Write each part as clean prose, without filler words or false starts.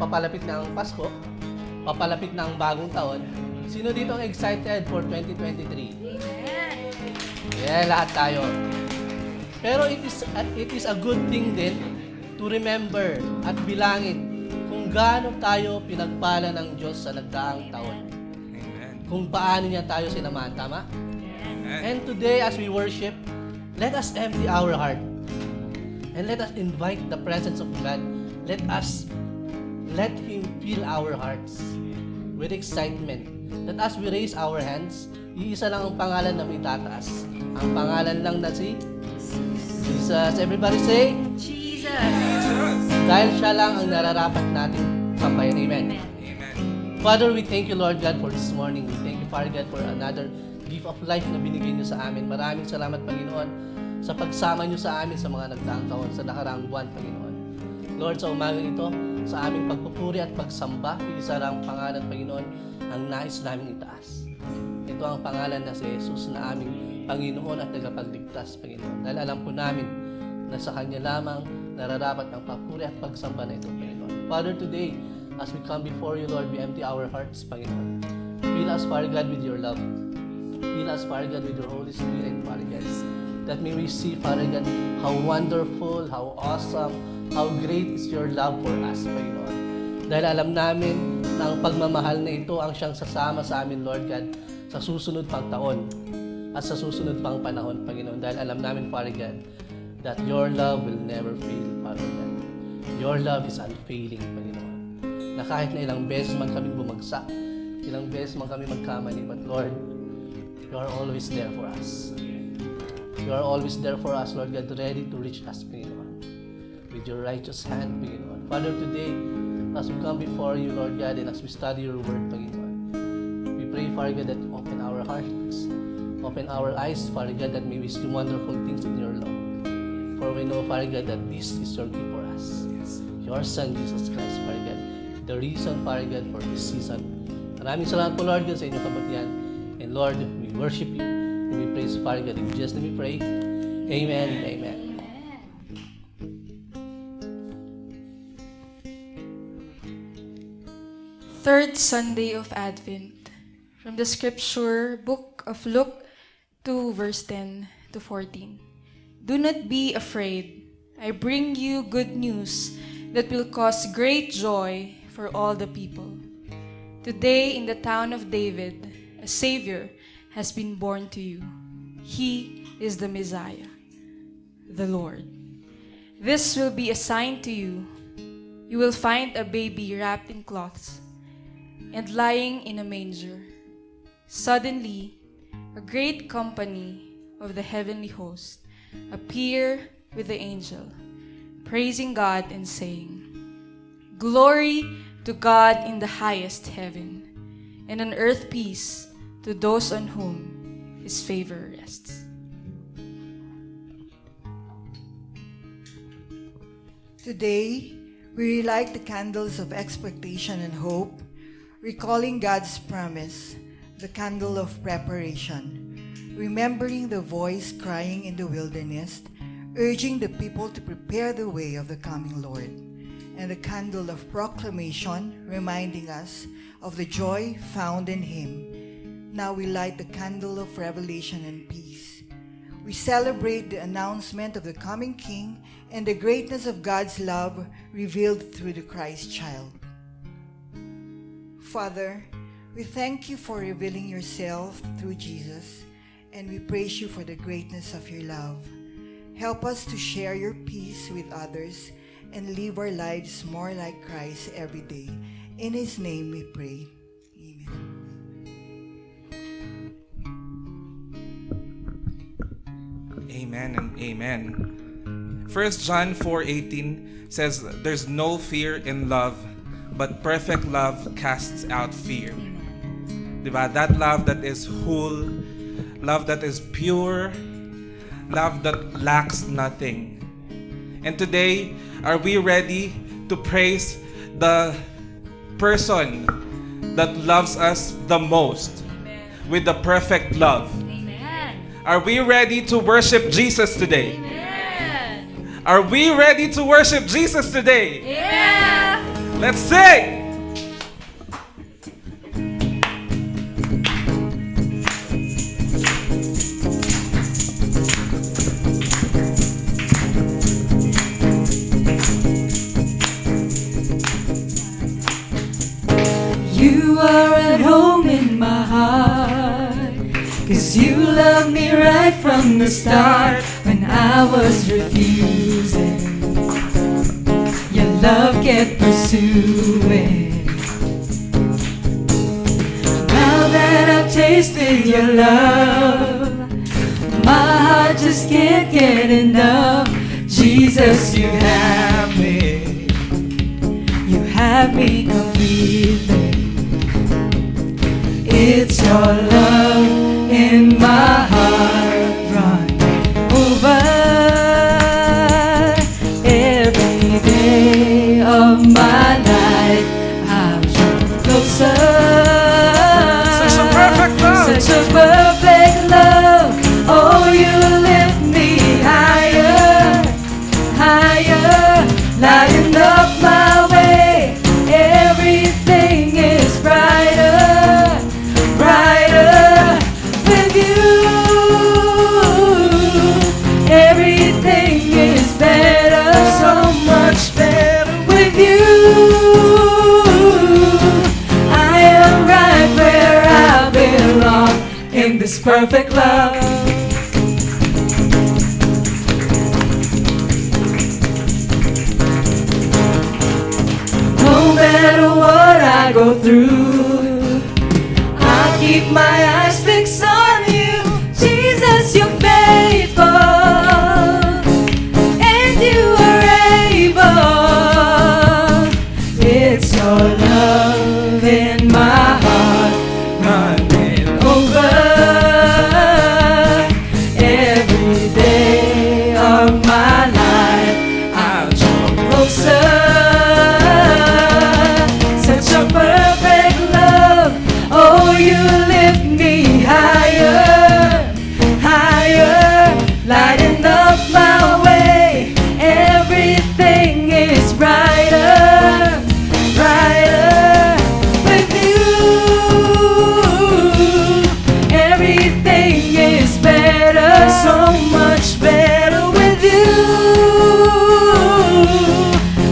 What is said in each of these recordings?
papalapit na ang Pasko, papalapit na ang bagong taon. Sino dito ang excited for 2023? Yeah, lahat tayo. Pero it is a good thing din to remember at bilangin kung gaano tayo pinagpala ng Diyos sa nagdaang taon. Amen. Kung paano niya tayo sinamahan, tama? Amen. And today as we worship, let us empty our heart. And let us invite the presence of God. Let Him fill our hearts with excitement. That as we raise our hands, iisa lang ang pangalan na may tataas. Ang pangalan lang na si Jesus. Everybody say, Jesus. dahil siya lang ang nararapat natin sampayan. Amen. Amen. Father, we thank you, Lord God, for this morning. We thank you, Father God, for another gift of life na binigay niyo sa amin. Maraming salamat, Panginoon, sa pagsama niyo sa amin sa mga nagdaang taon, sa nakaraang buwan, Panginoon. Lord, sa umagang ito, sa aming pagpupuri at pagsamba, isa lang pangalan, Panginoon, ang nais namin itaas. Ito ang pangalan na si Jesus na aming Panginoon at tagapagligtas, Panginoon. Dahil alam po namin na sa Kanya lamang nararapat ang papuri at pagsamba na ito, Panginoon. Father, today, as we come before you, Lord, we empty our hearts, Panginoon. Fill us, Father God, with your love. Fill us, Father God, with your Holy Spirit, Father God. That may we see, Father God, how wonderful, how awesome, how great is your love for us, Panginoon. Dahil alam namin na ang pagmamahal na ito ang siyang sasama sa amin, Lord God, sa susunod pang taon at sa susunod pang panahon, Panginoon. Dahil alam namin, Father God, that your love will never fail, Father God. Your love is unfailing, Panginoon. Na kahit na ilang beses man kami bumagsak, ilang beses man kami magkamali, but Lord, you are always there for us. You are always there for us, Lord God, ready to reach us, Panginoon, with your righteous hand, Panginoon. Father, today, as we come before you, Lord God, and as we study your word, Panginoon, we pray, Father God, that open our hearts, open our eyes, Father God, that may we see wonderful things in your love. For we know, Father God, that this is your gift for us. Your Son, Jesus Christ, Father God, the reason, Father God, for this season. Maraming salamat po, Lord God, sa inyong kabutihan. And Lord, we worship you. And we praise you, Father God. In Jesus' name we pray. Amen and amen. Third Sunday of Advent. From the scripture book of Luke 2 verse 10 to 14. Do not be afraid. I bring you good news that will cause great joy for all the people. Today in the town of David, a Savior has been born to you. He is the Messiah, the Lord. This will be a sign to you. You will find a baby wrapped in cloths and lying in a manger. Suddenly, a great company of the heavenly host appeared with the angel, praising God and saying, Glory to God in the highest heaven, and on earth peace to those on whom His favor rests. Today, we relight the candles of expectation and hope, recalling God's promise, the candle of preparation, remembering the voice crying in the wilderness, urging the people to prepare the way of the coming Lord, and the candle of proclamation, reminding us of the joy found in Him. Now we light the candle of revelation and peace. We celebrate the announcement of the coming King and the greatness of God's love revealed through the Christ child. Father, we thank you for revealing yourself through Jesus, and we praise you for the greatness of your love. Help us to share your peace with others and live our lives more like Christ every day. In His name we pray. Amen and amen. 1 John 4:18 says, there's no fear in love, but perfect love casts out fear. Diba? That love that is whole, love that is pure, love that lacks nothing. And today, are we ready to praise the person that loves us the most with the perfect love? Are we ready to worship Jesus today? Amen. Are we ready to worship Jesus today? Yeah. Let's sing! You are at home in my heart, 'cause you loved me right from the start. When I was refusing, your love kept pursuing. Now that I've tasted your love, my heart just can't get enough. Jesus, you have me. You have me completely. It's your love in my heart, run over. Every day of my life I'm drawn closer. Such a perfect love. Such a perfect love. Oh, you lift me higher, higher, lighting up my way. Everything is brighter, brighter with you. Everything is better, so much better with you. I am right where I belong in this perfect love. No matter what I go through, I keep my eyes fixed on you. Jesus, you're faithful, and you are able. It's your love in my heart, running over. Every day of my life I'll draw closer. Such a perfect love. Oh, you lift me higher, higher, lighting up my way. Everything is brighter, brighter with you. Everything is better, so much better with you.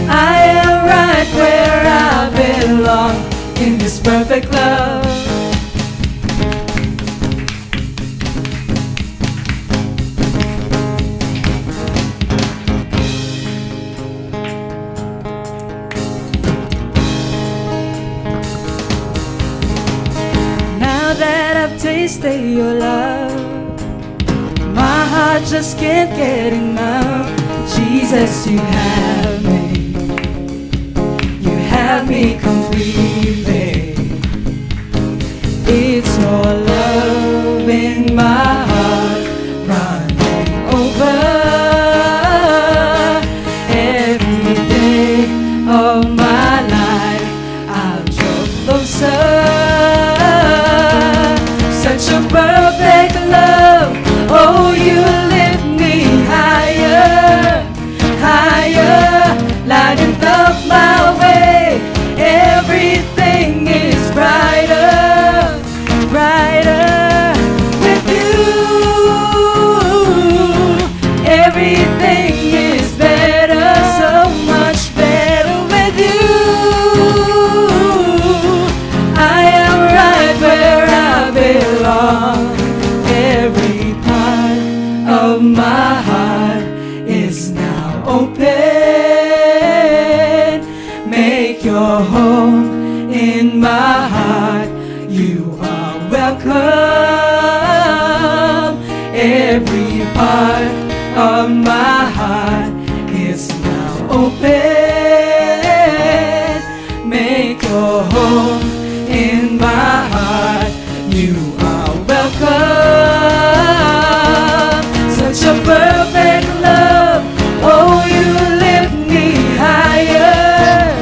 I am right where I belong in this perfect love. Now that I've tasted your love, my heart just can't get enough. Jesus, you have me. You have me completely. It's your love in my heart, running over. Every day of my life I'll draw closer. Such a perfect love. Oh, you lift me higher, higher, lighting up my way. Everything is brighter, brighter with you. Everything is better, so much better with you. I am right where I belong. Every part of my heart is now open. Make your home in my heart. You are welcome. Every part of my heart is now open. Make your home in my heart. You are welcome. Such a perfect love. Oh, you lift me higher,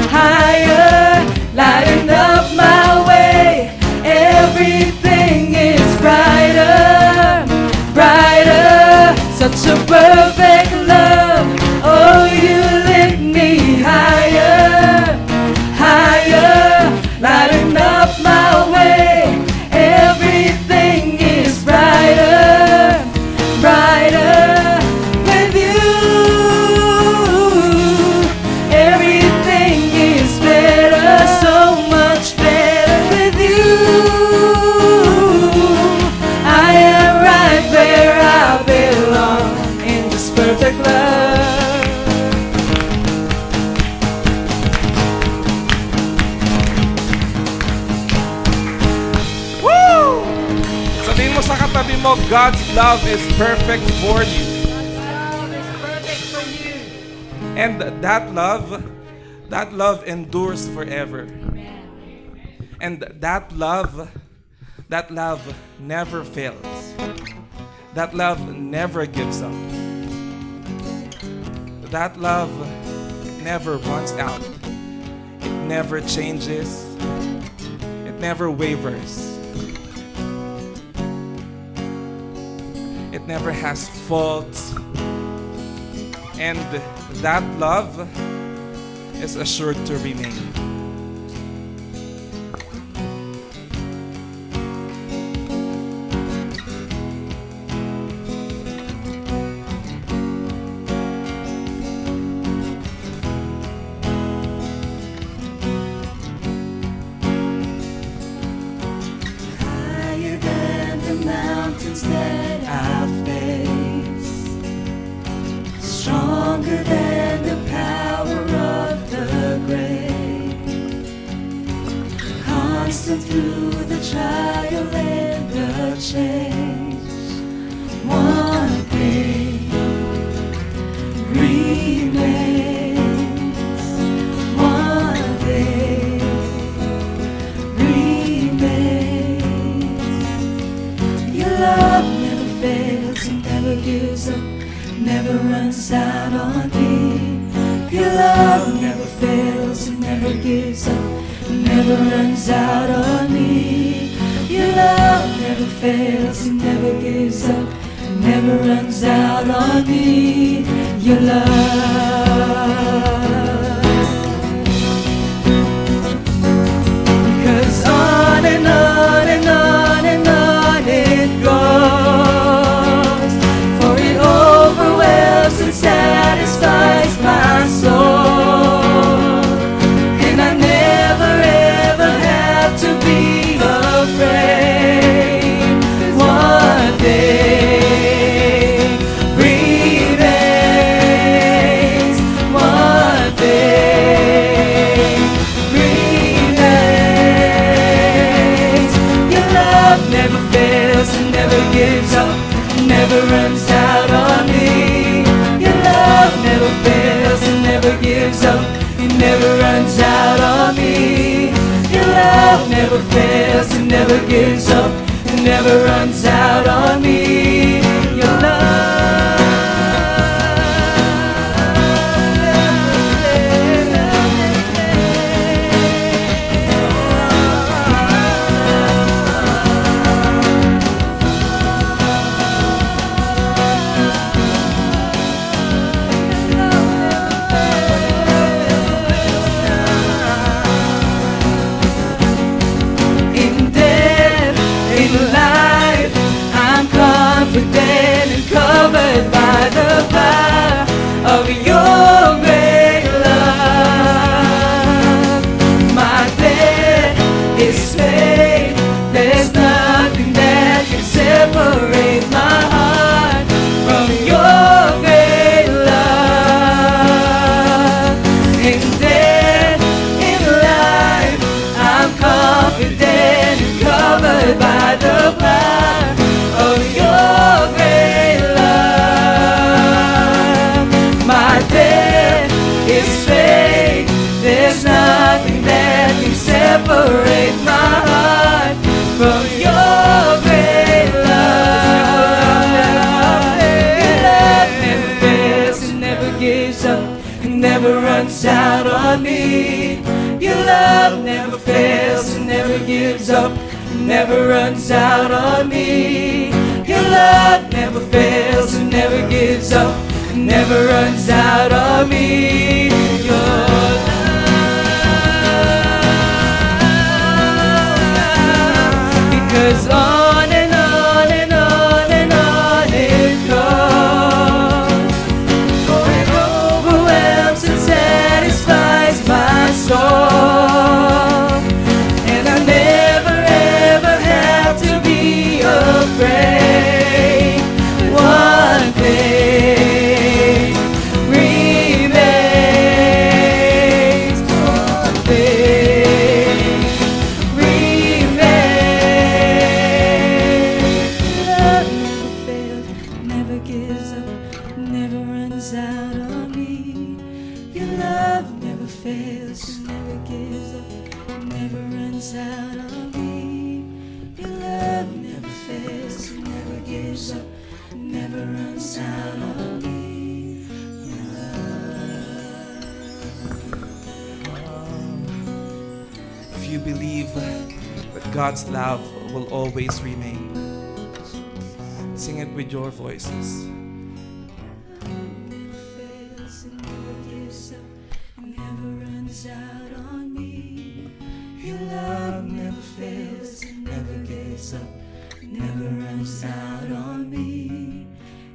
higher, lighting up my way. Everything is brighter, brighter. Such a perfect love. Oh, you lift me higher, love is perfect for you. And that love endures forever. And that love never fails. That love never gives up. That love never runs out. It never changes. It never wavers. It never has faults. And that love is assured to remain. Higher than the mountains that I face, stronger than the power of the grave, constant through the trial and the change. One thing remains. One thing remains. Your love never fails and never gives up, never runs out on me. Your love never fails and never gives up, never runs out on me. Your love never fails and never gives up, never runs out on me. Your love. Because on and on and on and on it goes, for it overwhelms and satisfies my soul. And I never ever have to be afraid. One thing remains. One thing remains. Your love never fails and never gives up, never runs out on me. Your love never fails and never gives up, it never runs out on me. Your love never fails and never gives up, it never runs out on me. Your in death, in life, I'm confident and covered by the power of your great love. My debt is paid, there's nothing that can separate my heart from your great love. In death, in life, I'm confident and covered by the power of your great love. My debt is paid, there's nothing that can separate my heart from your great love. Your love never fails and never gives up, it never runs out on me. Your love never fails and never gives up, it never runs out on me. Your love never fails and never gives up, it never runs out on me. Your love. Because on and on and on and on it goes, for it overwhelms and satisfies my soul. And I never ever have to be afraid. One thing remains. never runs out on me. Your love never fails, never gives up, never runs out on me. Your love never fails, never gives up, never runs out on me. Your If you believe that God's love will always remain, sing it with your voices. never fails and never gives up, never runs out on me. Your love never fails and never gives up, never runs out on me.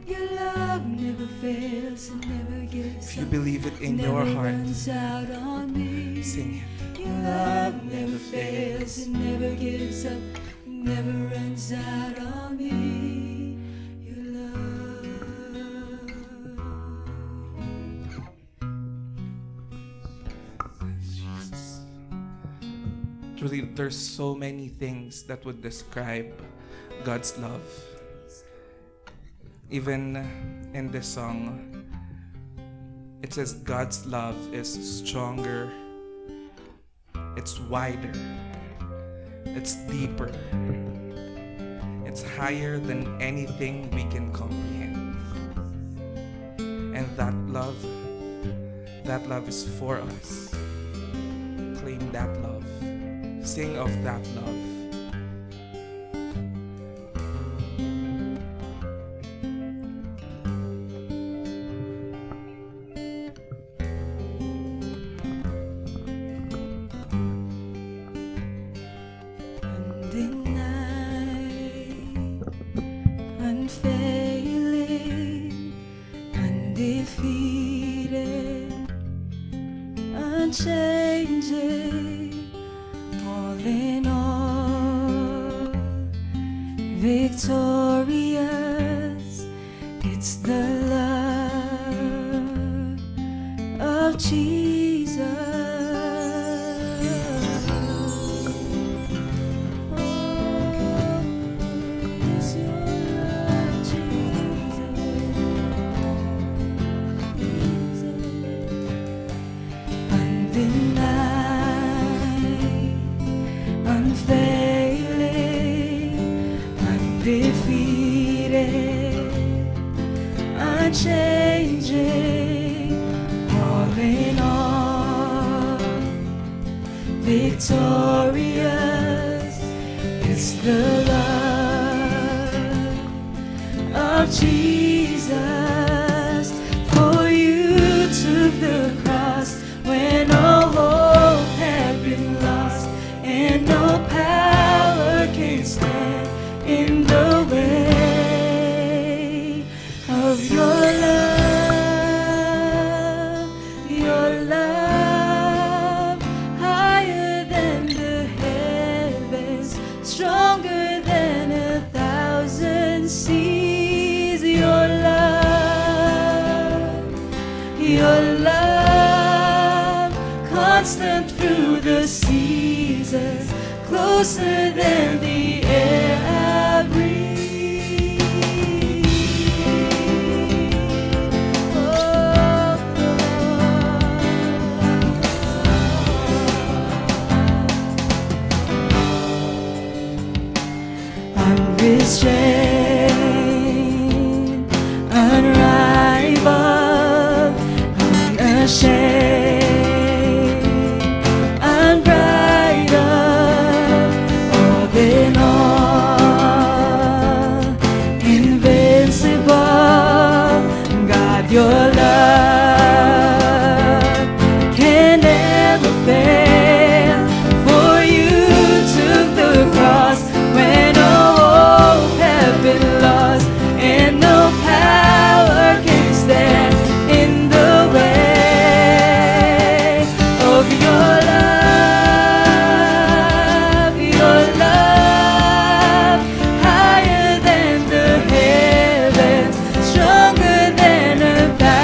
Your love never fails and never gives If you up, believe it in your never heart, runs out on me. sing it. Your love never fails and never gives up, never runs out on me. Your love. Jesus. Truly, there's so many things that would describe God's love. Even in this song, it says God's love is stronger, it's wider, it's deeper, it's higher than anything we can comprehend. And that love is for us. Claim that love. Sing of that love. Undenied, unfailing, undefeated, unchanging, all in all, victorious. It's the love of Jesus. It's your love, Jesus. Undenied, unfailing, undefeated, unchanging, all in all, victorious. It's the love of Jesus. For you took the cross when all hope had been lost, and no power can stand in the way of your love, higher than the heavens, stronger than 1,000 seas. Your love, constant through the seasons, closer than the air I breathe. Unrestrained, unrivaled, unashamed, unbridled, all in all, invincible. God, your love can never fail. For you took the cross when all hope had been lost, and no power can stand in the way of your love, higher than the heavens, stronger than 1,000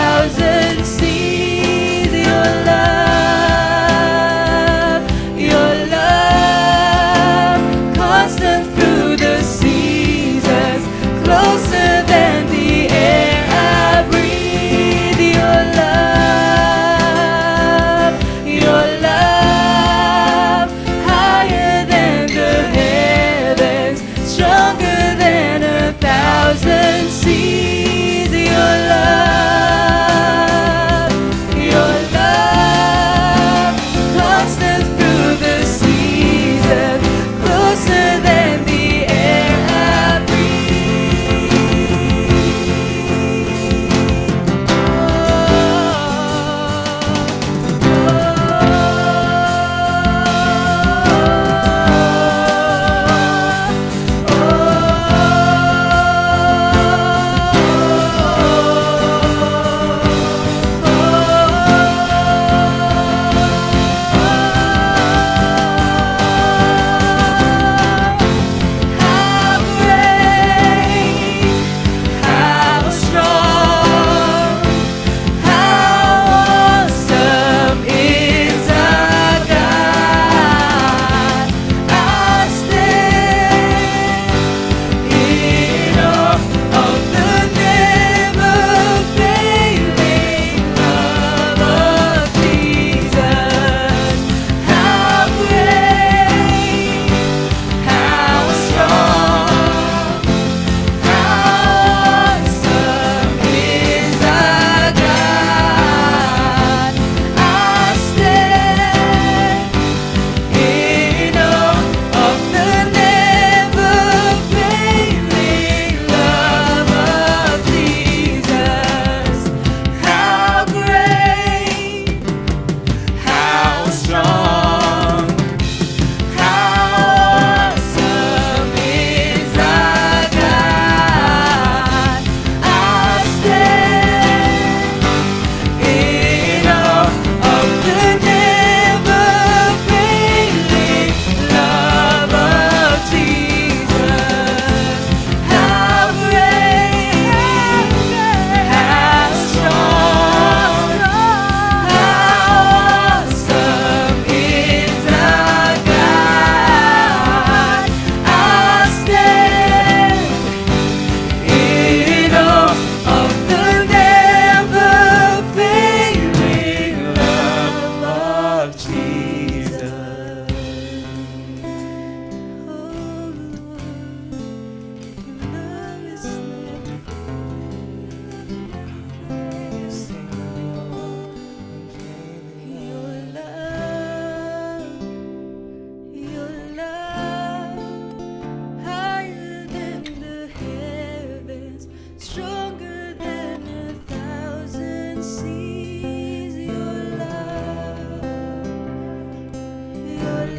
seas, your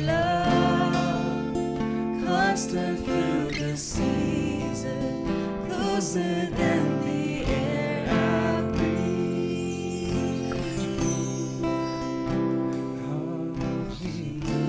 love, constant through the season, closer than the air I breathe. Oh, Jesus.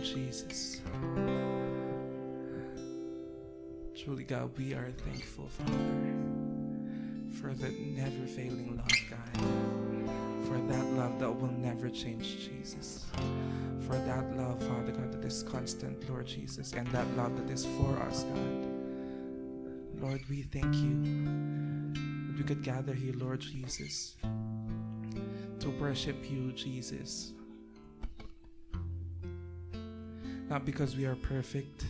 Jesus. Truly, God, we are thankful, Father, for that never failing love, God. For that love that will never change, Jesus. For that love, Father God, that is constant, Lord Jesus, and that love that is for us, God. Lord, we thank you that we could gather here, Lord Jesus, to worship you, Jesus. Not because we are perfect,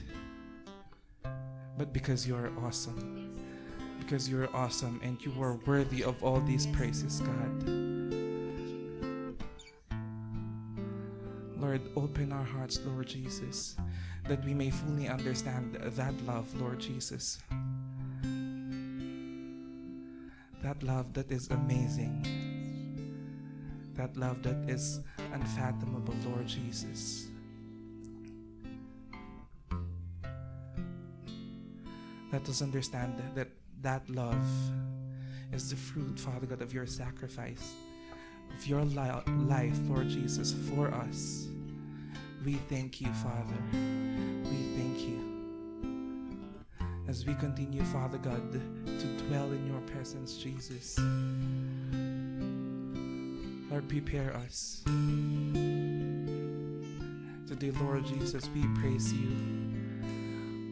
but because you are awesome. Because you are awesome and you are worthy of all these praises, God. Lord, open our hearts, Lord Jesus, that we may fully understand that love, Lord Jesus. That love that is amazing. That love that is unfathomable, Lord Jesus. Let us understand that that love is the fruit, Father God, of your sacrifice, of your life, Lord Jesus, for us. We thank you, Father. We thank you. As we continue, Father God, to dwell in your presence, Jesus. Lord, prepare us. Today, Lord Jesus, we praise you.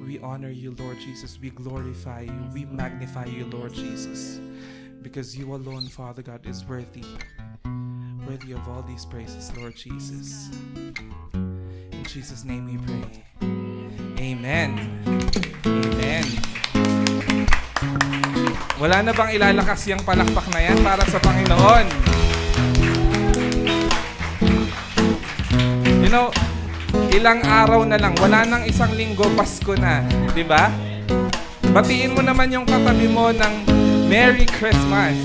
We honor you, Lord Jesus. We glorify you. We magnify you, Lord Jesus. Because you alone, Father God, is worthy. Worthy of all these praises, Lord Jesus. In Jesus' name we pray. Amen. Amen. Wala na bang ilalakas yung palakpak na yan para sa Panginoon? You know, ilang araw na lang, wala nang isang linggo, Pasko na, di ba? Batiin mo naman yung katabi mo ng Merry Christmas.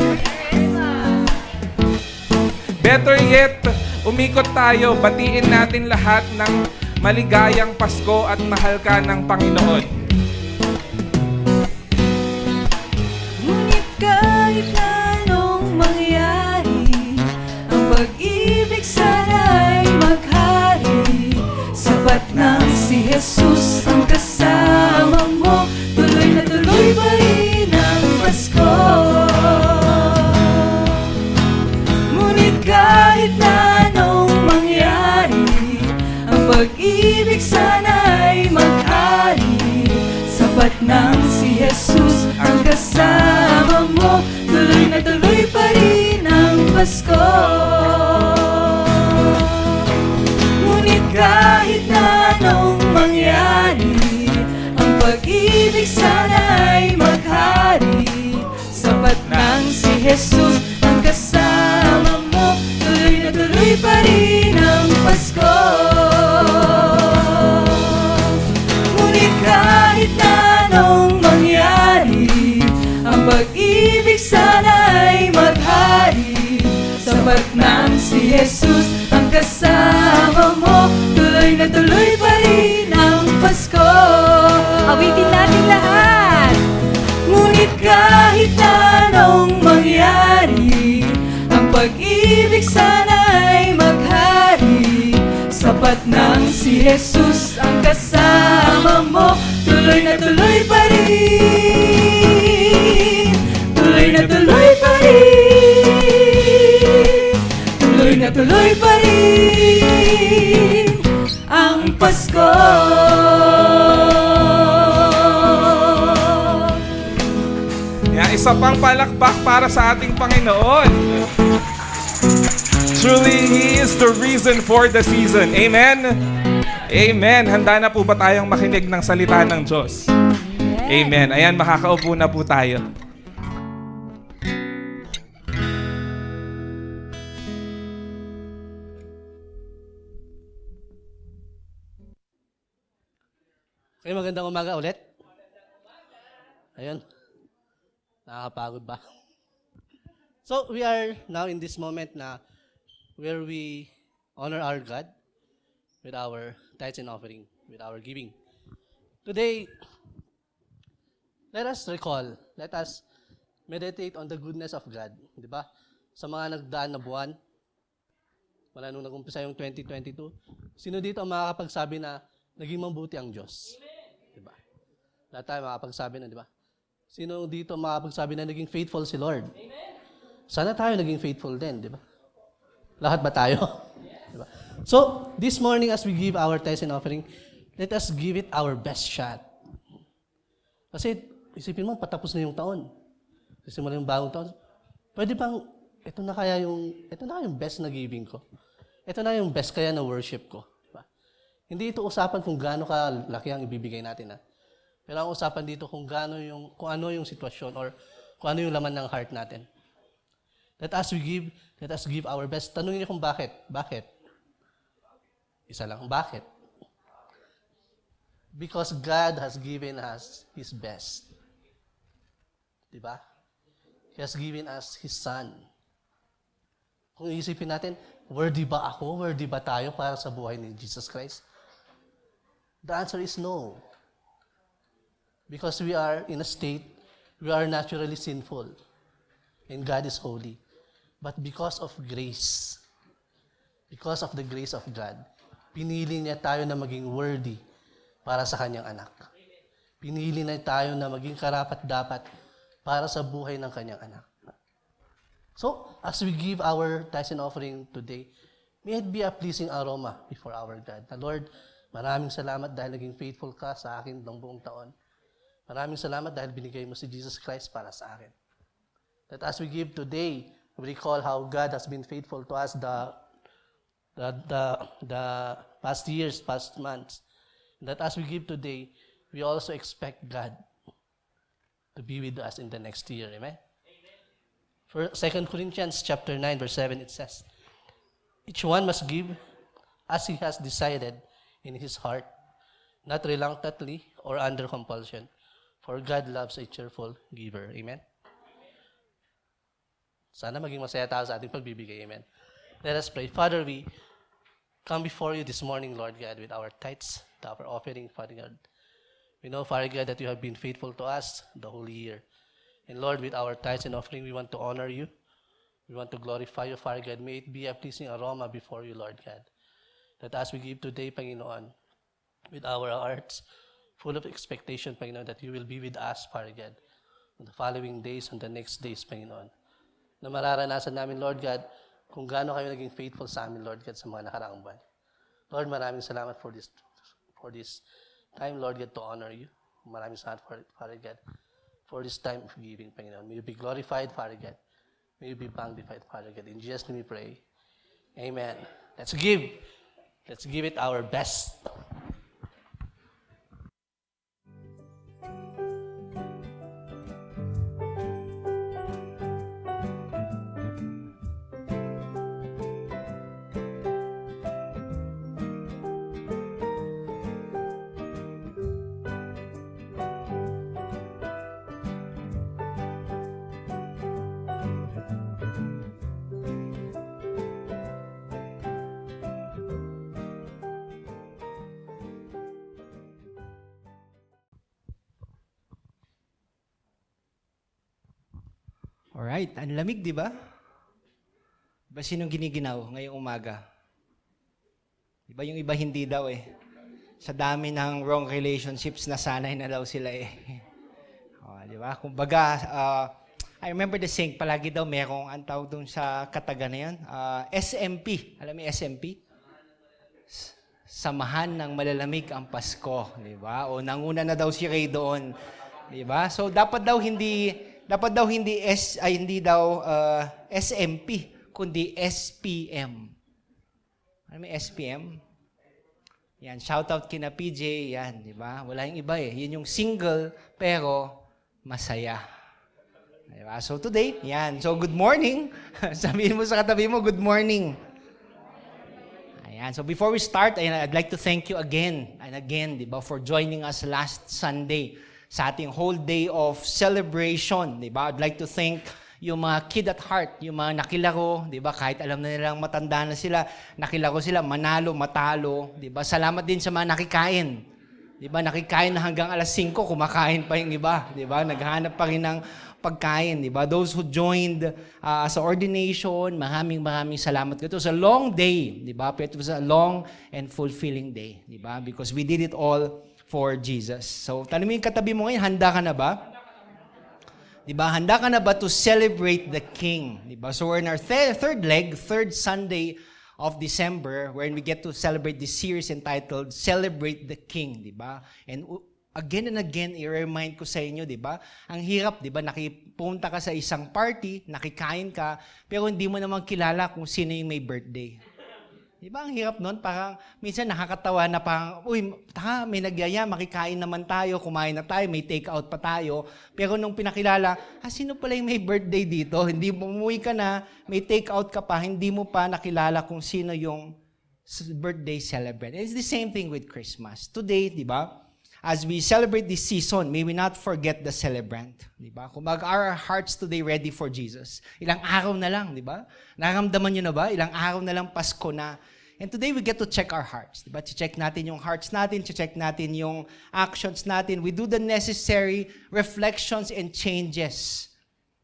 Better yet, umikot tayo, batiin natin lahat ng maligayang Pasko at mahal ka ng Panginoon. Ngunit kahit na anong mangyari, ang pag-ibig sana'y maghari. Sapat na si Jesus ang kasama mo, tuloy na tuloy pa rin ang Pasko. Ngunit kahit na anong mangyari, ang pag-ibig sana'y maghari. Sapat na si Jesus ang kasama mo, tuloy na tuloy pa rin ang Pasko. Ngunit kahit na anong mangyari, ang pag-ibig sana'y maghari. Sapat nang si Jesus ang kasama mo, tuloy na tuloy pa rin ang Pasko. Ngunit kahit na anong mangyari, ang pag-ibig sana'y maghari. Sapat nang si Jesus ang kasama mo, tuloy na tuloy pa rin ang Pasko. Awitin natin lahat. Ngunit kahit na anong mangyari, ang pag-ibig sana'y maghari. Sapat nang si Jesus ang kasama mo, tuloy na tuloy pa rin. Tuloy na tuloy pa rin. Tuloy na tuloy pa rin ang Pasko. Yan, isa pang palakpak para sa ating Panginoon. Truly, He is the reason for the season. Amen? Amen. Handa na po ba tayong makinig ng salita ng Diyos? Amen. Ayan, makakaupo na po tayo. Okay, magandang umaga ulit. Ayun. Nakakapagod ba? So, we are now in this moment na where we honor our God with our tithes and offering, with our giving. Today, let us recall, let us meditate on the goodness of God. Di ba? Sa mga nagdaan na buwan, wala nung nag-umpisa yung 2022, sino dito ang makakapagsabi na naging mabuti ang Diyos? Di ba? Lahat tayo makakapagsabi na, di ba? Sino dito makakapagsabi na naging faithful si Lord? Sana tayo naging faithful din, di ba? Lahat ba tayo? Di ba? So, this morning as we give our tithes and offering, let us give it our best shot. Kasi, isipin mo, patapos na yung taon. Sisimula yung bagong taon. Pwede bang, ito na yung best na giving ko. Ito na yung best kaya na worship ko. Diba? Hindi ito usapan kung gaano kalaki ang ibibigay natin. Ha? Pero ang usapan dito kung ano yung sitwasyon or kung ano yung laman ng heart natin. Let us give our best. Tanungin niyo kung bakit. Bakit? Isa lang, bakit? Because God has given us His best. Diba? He has given us His Son. Kung isipin natin, worthy ba ako? Worthy ba tayo para sa buhay ni Jesus Christ? The answer is no. Because we are in a state, we are naturally sinful. And God is holy. But because of grace, because of the grace of God, pinili niya tayo na maging worthy para sa kanyang anak. Pinili na tayo na maging karapat-dapat para sa buhay ng kanyang anak. So, as we give our tithes and offering today, may it be a pleasing aroma before our God. Na Lord, maraming salamat dahil naging faithful ka sa akin ng buong taon. Maraming salamat dahil binigay mo si Jesus Christ para sa akin. That as we give today, we recall how God has been faithful to us the past years, past months. That as we give today, we also expect God to be with us in the next year. Amen? For 2 Corinthians chapter 9, verse 7, it says, each one must give as he has decided in his heart, not reluctantly or under compulsion, for God loves a cheerful giver. Amen? Sana maging masaya tayo sa ating pagbibigay. Amen? Let us pray. Father, we come before you this morning, Lord God, with our tithes, our offering, Father God. We know, Father God, that you have been faithful to us the whole year. And Lord, with our tithes and offering, we want to honor you. We want to glorify you, Father God. May it be a pleasing aroma before you, Lord God. That as we give today, Panginoon, with our hearts full of expectation, Panginoon, that you will be with us, Father God, on the following days, on the next days, Panginoon. Na mararanasan namin, Lord God, kung gaano kayo naging faithful sa amin, Lord God, sa mga nakaraang buwan. Lord, maraming salamat for this time, Lord God, to honor you. Maraming salamat, Father God, for this time of giving, Panginoon. May you be glorified, Father God. May you be magnified, Father God. In Jesus' name we pray. Amen. Let's give. Let's give it our best. Alright, ang lamig, di ba? Ba sinong giniginaw ngayong umaga? Di ba yung iba hindi daw eh. Sa dami ng wrong relationships, nasanay na daw sila eh. Di ba? Kumbaga, I remember the saying, palagi daw merong ang tawag doon sa kataga na yun, SMP. Alam mo yung SMP? Samahan ng malalamig ang Pasko, di ba? O nanguna na daw si Ray doon, di ba? So dapat daw hindi SMP, kundi SPM. Ano may SPM? Yan, shout out kina PJ, yan, di ba? Wala yung iba eh. Yun yung single, pero masaya. Diba? So today, yan. So good morning. Sabihin mo sa katabi mo, good morning. Ayan. So before we start, I'd like to thank you again and again, di ba, for joining us last Sunday sa ating whole day of celebration, di ba? I'd like to thank yung mga kid at heart, yung mga nakilaro, di ba? Kahit alam na nilang matanda na sila, nakilaro sila, manalo, matalo, di ba? Salamat din sa mga nakikain. Di ba? Nakikain na hanggang alas 5, kumakain pa yung iba, di ba? Naghahanap pa rin ng pagkain, di ba? Those who joined sa ordination, maraming salamat. It was a long day, di ba? But it was a long and fulfilling day, di ba? Because we did it all for Jesus. So, tanong mo yung katabi mo ngayon, handa ka na ba? Diba? Handa ka na ba to celebrate the King? Diba? So we're in our third Sunday of December, wherein we get to celebrate this series entitled Celebrate the King. Diba? And again and again, i-remind ko sa inyo, diba? Ang hirap, diba? Nakipunta ka sa isang party, nakikain ka, pero hindi mo naman kilala kung sino yung may birthday. Diba ang hirap nun? Parang minsan nakakatawa na parang, uy, may nagyaya, makikain naman tayo, kumain na tayo, may take out pa tayo. Pero nung pinakilala, sino pala yung may birthday dito? Hindi mo umuwi ka na, may take out ka pa, hindi mo pa nakilala kung sino yung birthday celebrant. It's the same thing with Christmas. Today, di ba? As we celebrate this season, may we not forget the celebrant. Di ba? Kumbaga, are our hearts today ready for Jesus? Ilang araw na lang, di ba? Nararamdaman nyo na ba? Ilang araw na lang Pasko na. And today, we get to check our hearts. Di ba? Check natin yung hearts natin, check natin yung actions natin. We do the necessary reflections and changes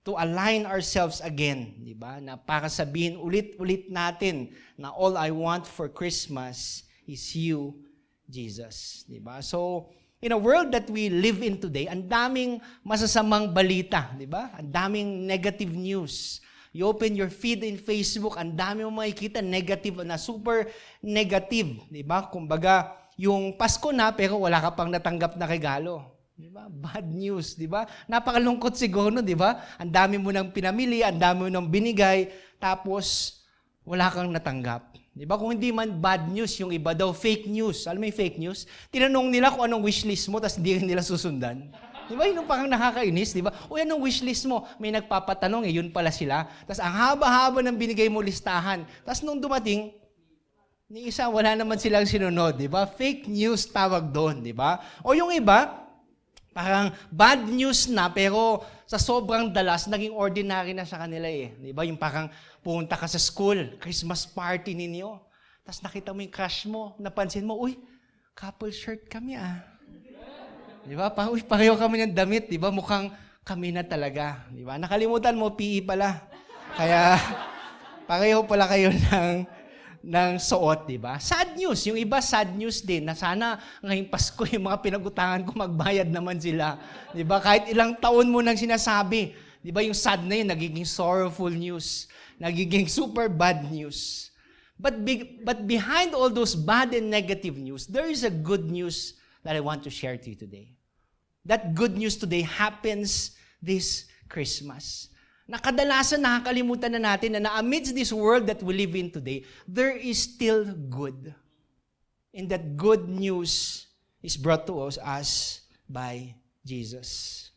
to align ourselves again. Di ba? Na para sabihin ulit-ulit natin na all I want for Christmas is you, Jesus. Di ba? So, in a world that we live in today, ang daming masasamang balita, di ba? Ang daming negative news. You open your feed in Facebook, ang dami mo makikita negative na super negative, di ba? Kumbaga, yung Pasko na pero wala ka pang natanggap na regalo. Di ba? Bad news, di ba? Napakalungkot siguro, di ba? Ang dami mo nang pinamili, ang dami mo nang binigay, tapos wala kang natanggap. Di ba? Kung hindi man bad news, yung iba daw fake news. Alam mo yung fake news? Tinanong nila kung anong wishlist mo, tapos hindi nila susundan. Di ba? Yun parang nakakainis, di ba? O anong wishlist mo? May nagpapatanong, yun pala sila. Tapos ang haba-haba ng binigay mo listahan. Tapos nung dumating, ni isa, wala naman silang sinunod, di ba? Fake news tawag doon, di ba? O yung iba, parang bad news na, pero sa sobrang dalas, naging ordinary na sa kanila eh. Di ba? Yung parang pumunta ka sa school, Christmas party ninyo, tapos nakita mo yung crush mo, napansin mo, uy, couple shirt kami ah. Di ba? Uy, pareho kami ng damit, di ba? Mukhang kami na talaga. Di ba? Nakalimutan mo, PE pala. Kaya, pareho pala kayo ng suot, di ba? Sad news. Yung iba, sad news din, na sana ngayong Pasko, yung mga pinag-utangan ko, magbayad naman sila. Di ba? Kahit ilang taon mo nang sinasabi, di ba? Yung sad na yun, nagiging sorrowful news. Nagiging super bad news. But behind all those bad and negative news, there is a good news that I want to share to you today. That good news today happens this Christmas. Nakadalasan nakakalimutan na natin na amidst this world that we live in today, there is still good. And that good news is brought to us by Jesus.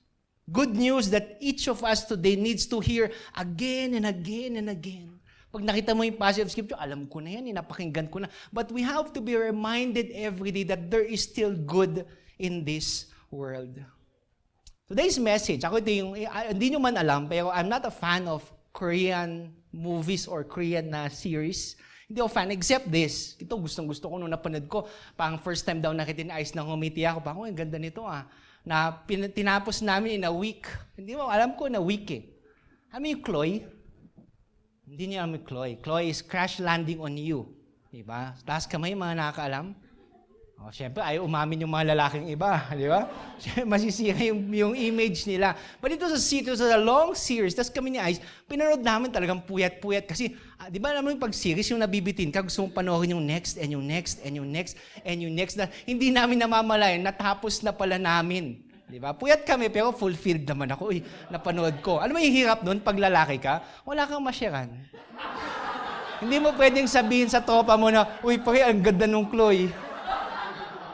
Good news that each of us today needs to hear again and again and again. Pag nakita mo yung passage of Scripture, alam ko na yan, napakinggan ko na. But we have to be reminded every day that there is still good in this world. Today's message, ako ito yung, hindi nyo man alam, pero I'm not a fan of Korean movies or Korean na series. Hindi ako fan, except this. Ito, gustong-gusto ko nung napanood ko. Parang first time daw nakita ni Ice nang humiti ako. Parang, ang ganda nito ah. Na tinapos namin in a week. Hindi mo, alam ko na week eh. Alam mo yung Chloe? Hindi niyo alam yung Chloe. Chloe is Crash Landing on You. Diba? Taas kamay, mga nakakaalam. O, syempre, ayaw umamin yung mga lalaking iba. Di ba? Masisira yung image nila. But it was a long series. Tapos kami ni Ice, pinanood namin talagang puyat-puyat. Kasi, di ba naman yung pag-series, yung nabibitin ka, gusto mong panoorin yung next, and yung next, and yung next, and yung next. Na hindi namin namamalayan, natapos na pala namin. Di ba? Puyat kami, pero fulfilled naman ako. Uy, napanood ko. Ano mo yung hirap nun pag lalaki ka? Wala kang masyaran. Hindi mo pwedeng sabihin sa tropa mo na, uy, pare, ang ganda nung Chloe.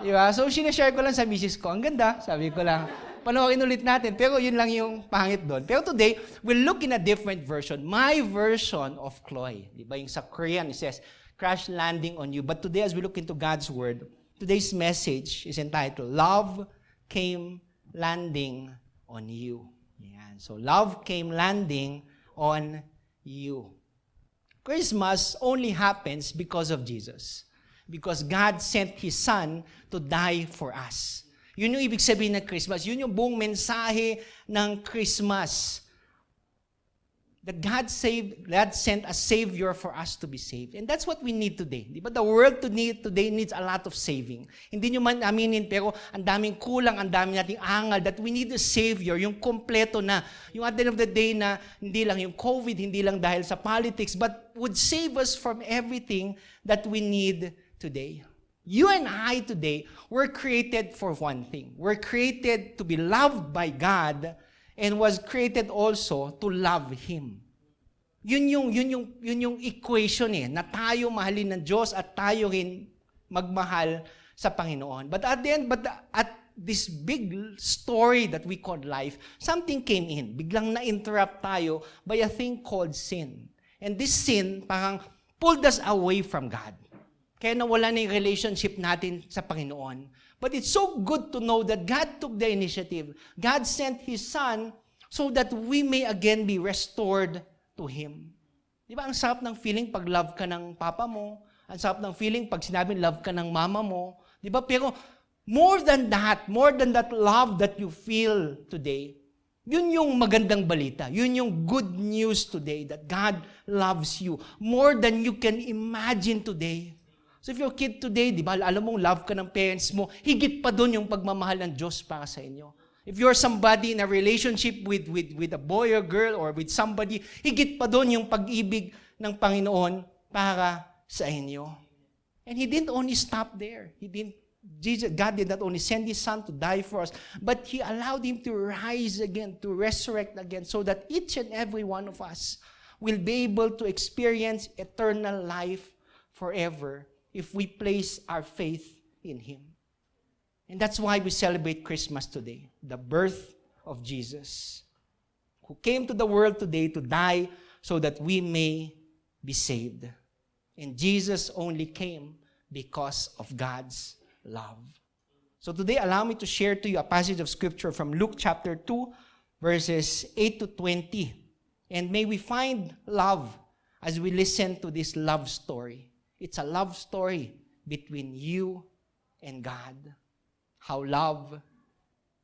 Diba? So, sinashare ko lang sa misis ko. Ang ganda, sabi ko lang. Panoorin ulit natin. Pero yun lang yung pangit doon. Pero today, we'll look in a different version. My version of Chloe. Diba? Yung sa Korean, it says, crash landing on you. But today, as we look into God's Word, today's message is entitled, Love Came Landing on You. Yan. So, love came landing on you. Christmas only happens because of Jesus. Because God sent His Son to die for us. Yun yung ibig sabihin ng Christmas. Yun yung buong mensahe ng Christmas. That God sent a Savior for us to be saved. And that's what we need today. Di ba? The world today needs a lot of saving. Hindi nyo man aminin, pero ang daming kulang, ang daming nating angal, that we need a Savior, yung kompleto na, yung at the end of the day na hindi lang yung COVID, hindi lang dahil sa politics, but would save us from everything that we need today. You and I today were created for one thing. We're created to be loved by God and was created also to love Him. Yun yung equation na tayo mahalin ng Diyos at tayo rin magmahal sa Panginoon. But at this big story that we call life, something came in. Biglang na-interrupt tayo by a thing called sin. And this sin parang pulled us away from God. Kaya nawala na yung relationship natin sa Panginoon. But it's so good to know that God took the initiative. God sent His Son so that we may again be restored to Him. Di ba ang sarap ng feeling pag love ka ng papa mo? Ang sarap ng feeling pag sinabing love ka ng mama mo? Di ba? Pero more than that love that you feel today, yun yung magandang balita. Yun yung good news today that God loves you more than you can imagine today. So if your kid today, di ba, alam mong love ka ng parents mo, higit pa doon yung pagmamahal ng Diyos para sa inyo. If you're somebody in a relationship with a boy or girl or with somebody, higit pa doon yung pag-ibig ng Panginoon para sa inyo. And He didn't only stop there. God did not only send His Son to die for us, but He allowed Him to rise again, to resurrect again, so that each and every one of us will be able to experience eternal life forever if we place our faith in Him. And that's why we celebrate Christmas today, the birth of Jesus, who came to the world today to die so that we may be saved. And Jesus only came because of God's love. So today, allow me to share to you a passage of Scripture from Luke chapter 2, verses 8 to 20. And may we find love as we listen to this love story. It's a love story between you and God. How love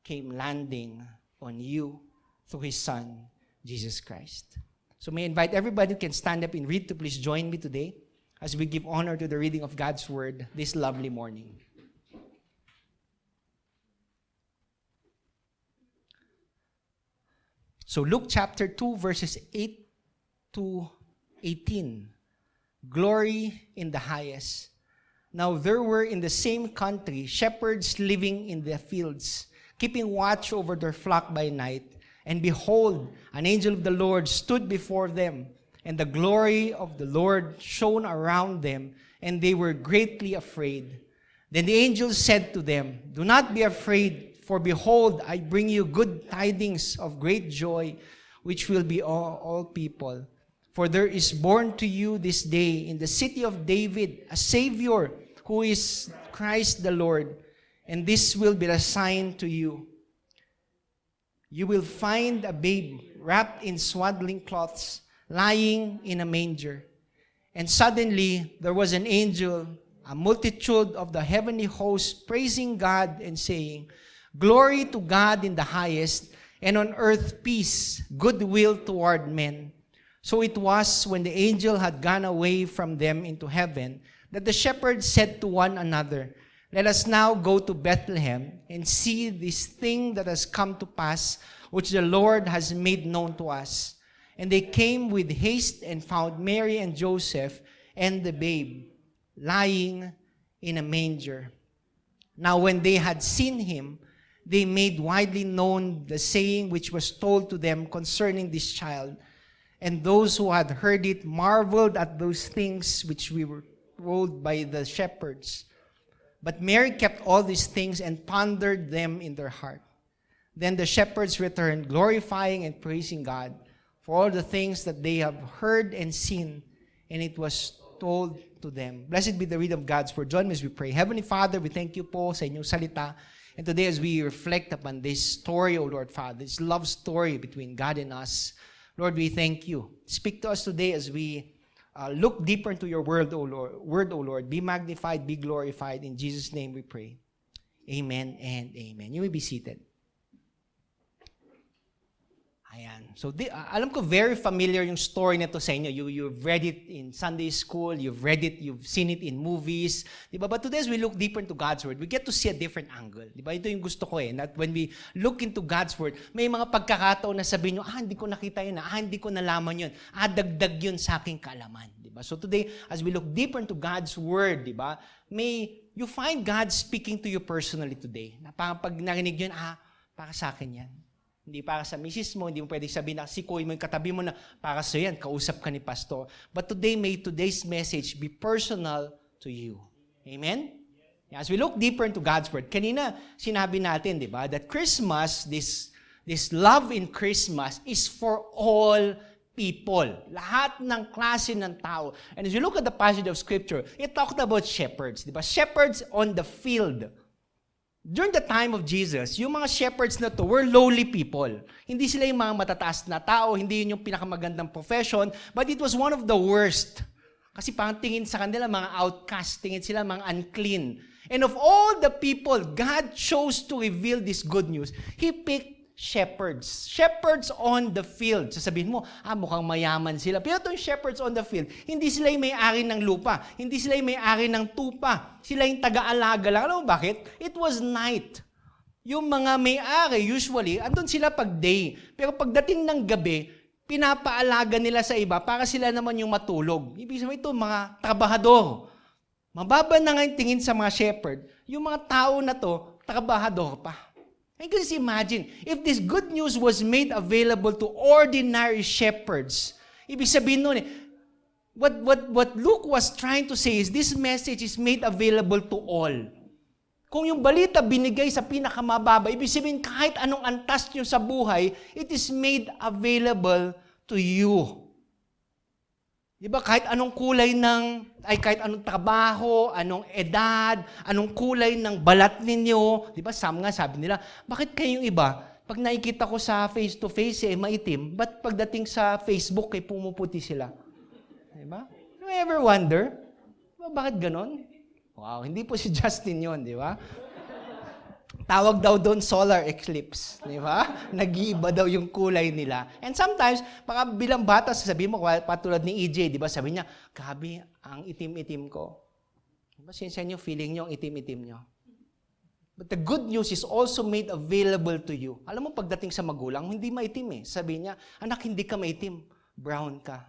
came landing on you through His Son, Jesus Christ. So may I invite everybody who can stand up and read to please join me today as we give honor to the reading of God's Word this lovely morning. So Luke chapter 2, verses 8 to 18. Glory in the highest. Now there were in the same country shepherds living in the fields, keeping watch over their flock by night. And behold, an angel of the Lord stood before them, and the glory of the Lord shone around them, and they were greatly afraid. Then the angel said to them, "Do not be afraid, for behold, I bring you good tidings of great joy, which will be all people. For there is born to you this day in the city of David a Savior, who is Christ the Lord. And this will be a sign to you. You will find a babe wrapped in swaddling cloths, lying in a manger." And suddenly there was an angel, a multitude of the heavenly hosts, praising God and saying, "Glory to God in the highest, and on earth peace, goodwill toward men." So it was when the angel had gone away from them into heaven that the shepherds said to one another, "Let us now go to Bethlehem and see this thing that has come to pass, which the Lord has made known to us." And they came with haste and found Mary and Joseph and the babe lying in a manger. Now when they had seen him, they made widely known the saying which was told to them concerning this child. And those who had heard it marveled at those things which we were told by the shepherds. But Mary kept all these things and pondered them in their heart. Then the shepherds returned, glorifying and praising God for all the things that they have heard and seen, and it was told to them. Blessed be the read of God's word. Join me as we pray. Heavenly Father, we thank you po sa inyong salita. And today as we reflect upon this story, O Lord Father, this love story between God and us, Lord, we thank you. Speak to us today as we look deeper into your word, O Lord. Be magnified, be glorified. In Jesus' name we pray. Amen and amen. You may be seated. Ayan. So, alam ko very familiar yung story nito sa inyo. You've read it in Sunday school, you've seen it in movies. Diba? But today as we look deeper into God's Word, we get to see a different angle. Diba? Ito yung gusto ko that when we look into God's Word, may mga pagkakataon na sabihin nyo, hindi ko nakita yun, hindi ko nalaman yun, dagdag yun sa aking kaalaman. Diba? So today, as we look deeper into God's Word, diba, may you find God speaking to you personally today. Na pag narinig yun, para sa akin yan. Hindi para sa misis mo, hindi mo pwede sabihin na sikoy mo yung katabi mo na para sa yan, kausap ka ni pastor. But today, may today's message be personal to you. Amen? As we look deeper into God's Word, kanina sinabi natin, di ba, that Christmas, this love in Christmas is for all people. Lahat ng klase ng tao. And as you look at the passage of Scripture, it talked about shepherds. Di ba? Shepherds on the field. During the time of Jesus, yung mga shepherds na to were lowly people. Hindi sila yung mga matataas na tao, hindi yun yung pinakamagandang profession, but it was one of the worst. Kasi parang tingin sa kanila, mga outcast, tingin sila mga unclean. And of all the people, God chose to reveal this good news. He picked shepherds. Shepherds on the field. Sasabihin mo, mukhang mayaman sila. Pero itong shepherds on the field, hindi sila yung may-ari ng lupa. Hindi sila yung may-ari ng tupa. Sila yung taga-alaga lang. Alam mo bakit? It was night. Yung mga may-ari, usually, andun sila pag day. Pero pagdating ng gabi, pinapaalaga nila sa iba para sila naman yung matulog. Ibig sabihin ito, mga trabahador. Mababa na nga yung tingin sa mga shepherd. Yung mga tao na to, trabahador pa. And just imagine, if this good news was made available to ordinary shepherds, ibig sabihin nun what Luke was trying to say is this message is made available to all. Kung yung balita binigay sa pinakamababa, ibig sabihin kahit anong antas nyo sa buhay, it is made available to you. Diba? Kahit anong kulay kahit anong trabaho, anong edad, anong kulay ng balat ninyo. Diba? Some nga sabi nila, bakit kayong iba, pag nakikita ko sa face-to-face, maitim, ba't pagdating sa Facebook, pumuputi sila? Diba? You ever wonder? Diba, bakit ganon? Wow, hindi po si Justin yun, di ba? Tawag daw doon solar eclipse, di ba? Nag-iiba daw yung kulay nila. And sometimes, baka bilang bata, sasabihin mo, patulad ni EJ, di ba? Sabi niya, grabe, ang itim-itim ko. Diba? Sinsa niyo, feeling niyo, ang itim-itim niyo. But the good news is also made available to you. Alam mo, pagdating sa magulang, hindi maitim eh. Sabi niya, anak, hindi ka maitim, brown ka.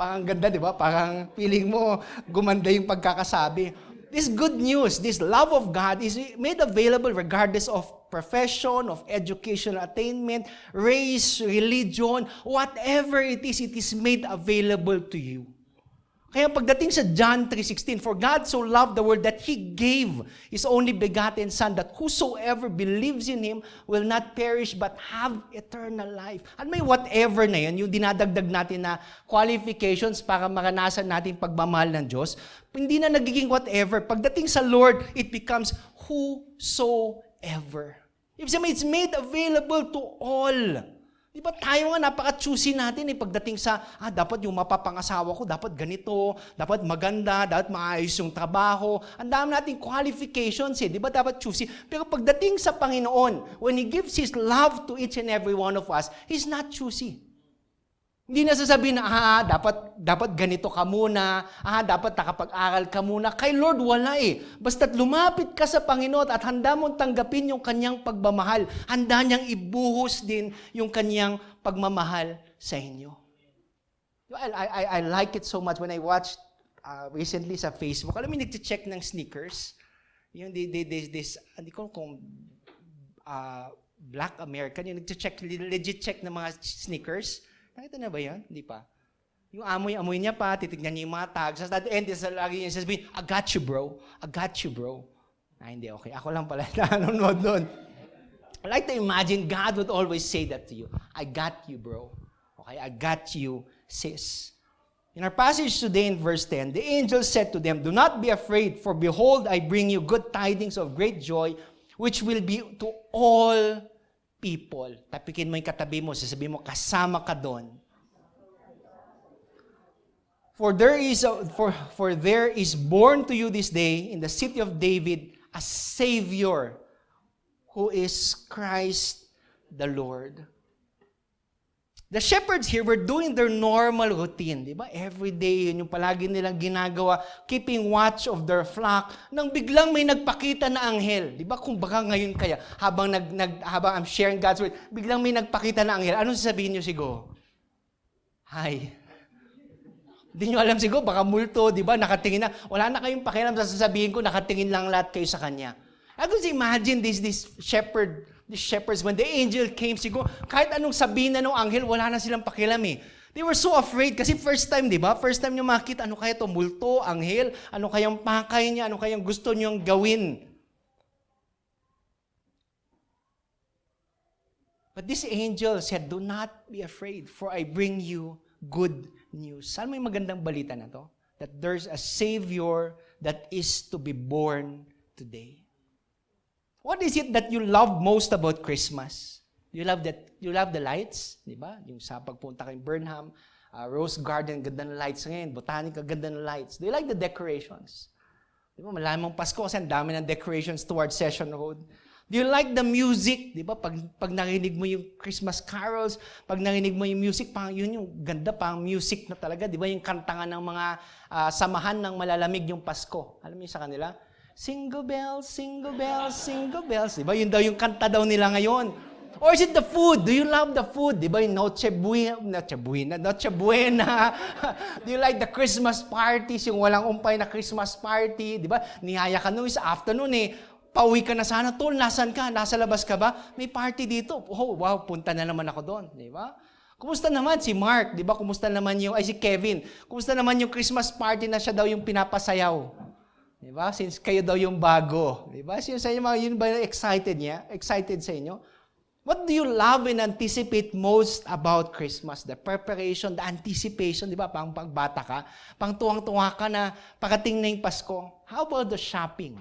Parang ganda, di ba? Parang feeling mo, gumanda yung pagkakasabi. This good news, this love of God is made available regardless of profession, of educational attainment, race, religion, whatever it is made available to you. Kaya pagdating sa John 3:16, for God so loved the world that He gave His only begotten Son, that whosoever believes in Him will not perish but have eternal life. At may whatever na yan, yung dinadagdag natin na qualifications para maranasan natin pagmamahal ng Diyos, hindi na nagiging whatever. Pagdating sa Lord, it becomes whosoever. It's made available to all. Di ba tayo nga napaka-choosy natin pagdating sa, dapat yung mapapangasawa ko, dapat ganito, dapat maganda, dapat maayos yung trabaho. Ang dami nating qualifications di ba dapat choosy? Pero pagdating sa Panginoon, when He gives His love to each and every one of us, He's not choosy. Hindi na sasabihin na, dapat ganito ka muna, dapat nakapag-aral ka muna. Kay Lord, wala Basta't lumapit ka sa Panginoon at handa mong tanggapin yung Kanyang pagmamahal, handa niyang ibuhos din yung Kanyang pagmamahal sa inyo. I like it so much when I watched recently sa Facebook. Alam mo, nag-check ng sneakers. Yung hindi ko kung Black American, yung nag-check, legit check ng mga sneakers. Nakita na ba yan? Hindi pa. Yung amoy-amoy niya pa, titignan niya yung mga tags. At at the end, lagi niya sasabihin, I got you, bro. I got you, bro. Hindi, okay. Ako lang pala nanonood doon. I like to imagine God would always say that to you. I got you, bro. Okay, I got you, sis. In our passage today in verse 10, the angel said to them, do not be afraid, for behold, I bring you good tidings of great joy, which will be to all people. Tapikin mo yung katabi mo, sasabihin mo, kasama ka doon. For there is born to you this day in the city of David a Savior who is Christ the Lord. The shepherds here were doing their normal routine, di ba? Every day, yun yung palagi nilang ginagawa, keeping watch of their flock, nang biglang may nagpakita na anghel. Di ba? Kung baka ngayon kaya, habang I'm sharing God's word, biglang may nagpakita na anghel. Anong sasabihin nyo siguro? Hi. Hindi nyo alam siguro, baka multo, di ba? Nakatingin na. Wala na kayong pakialam sa sasabihin ko, nakatingin lang lahat kayo sa kanya. I could imagine these shepherds, when the angel came, siguro, kahit anong sabihin na ng anghel, wala na silang pakialam eh. They were so afraid kasi first time, di ba? First time nyo makita, ano kaya to? Multo, anghel, ano kayang pakay niya, ano kayang gusto nyong gawin. But this angel said, do not be afraid, for I bring you good news. Saan may magandang balita na to? That there's a Savior that is to be born today. What is it that you love most about Christmas? You love the lights, di ba? Yung sa pagpunta kay Burnham, Rose Garden, ganda ng lights ngayon. Botanica, ganda ng lights. Do you like the decorations? Di ba? Malamang Pasko kasi ang dami ng decorations towards Session Road. Do you like the music? Di ba? Pag narinig mo yung Christmas carols, pag narinig mo yung music, yun yung ganda pang music na talaga. Di ba? Yung kantangan ng mga samahan ng malalamig yung Pasko. Alam mo yung sa kanila? Single bells, single bells, single bells. Di ba? Yun daw yung kanta daw nila ngayon. Or is it the food? Do you love the food? Di ba yung Noche Buena? Do you like the Christmas parties, yung walang umpay na Christmas party? Di ba? Niyaya ka nung sa afternoon pauwi ka na sana, tol, nasan ka? Nasa labas ka ba? May party dito. Oh, wow, punta na naman ako doon. Di ba? Kumusta naman si Mark? Di ba? Kumusta naman si Kevin? Kumusta naman yung Christmas party na siya daw yung pinapasayaw? Di ba? Since kayo daw yung bago. Di ba? Sino sa inyo, yun ba yung excited niya? Excited sa inyo? What do you love and anticipate most about Christmas? The preparation, the anticipation, di ba? Pang pagbata ka, pang tuwang-tuwa ka na pagdating na yung Pasko. How about the shopping?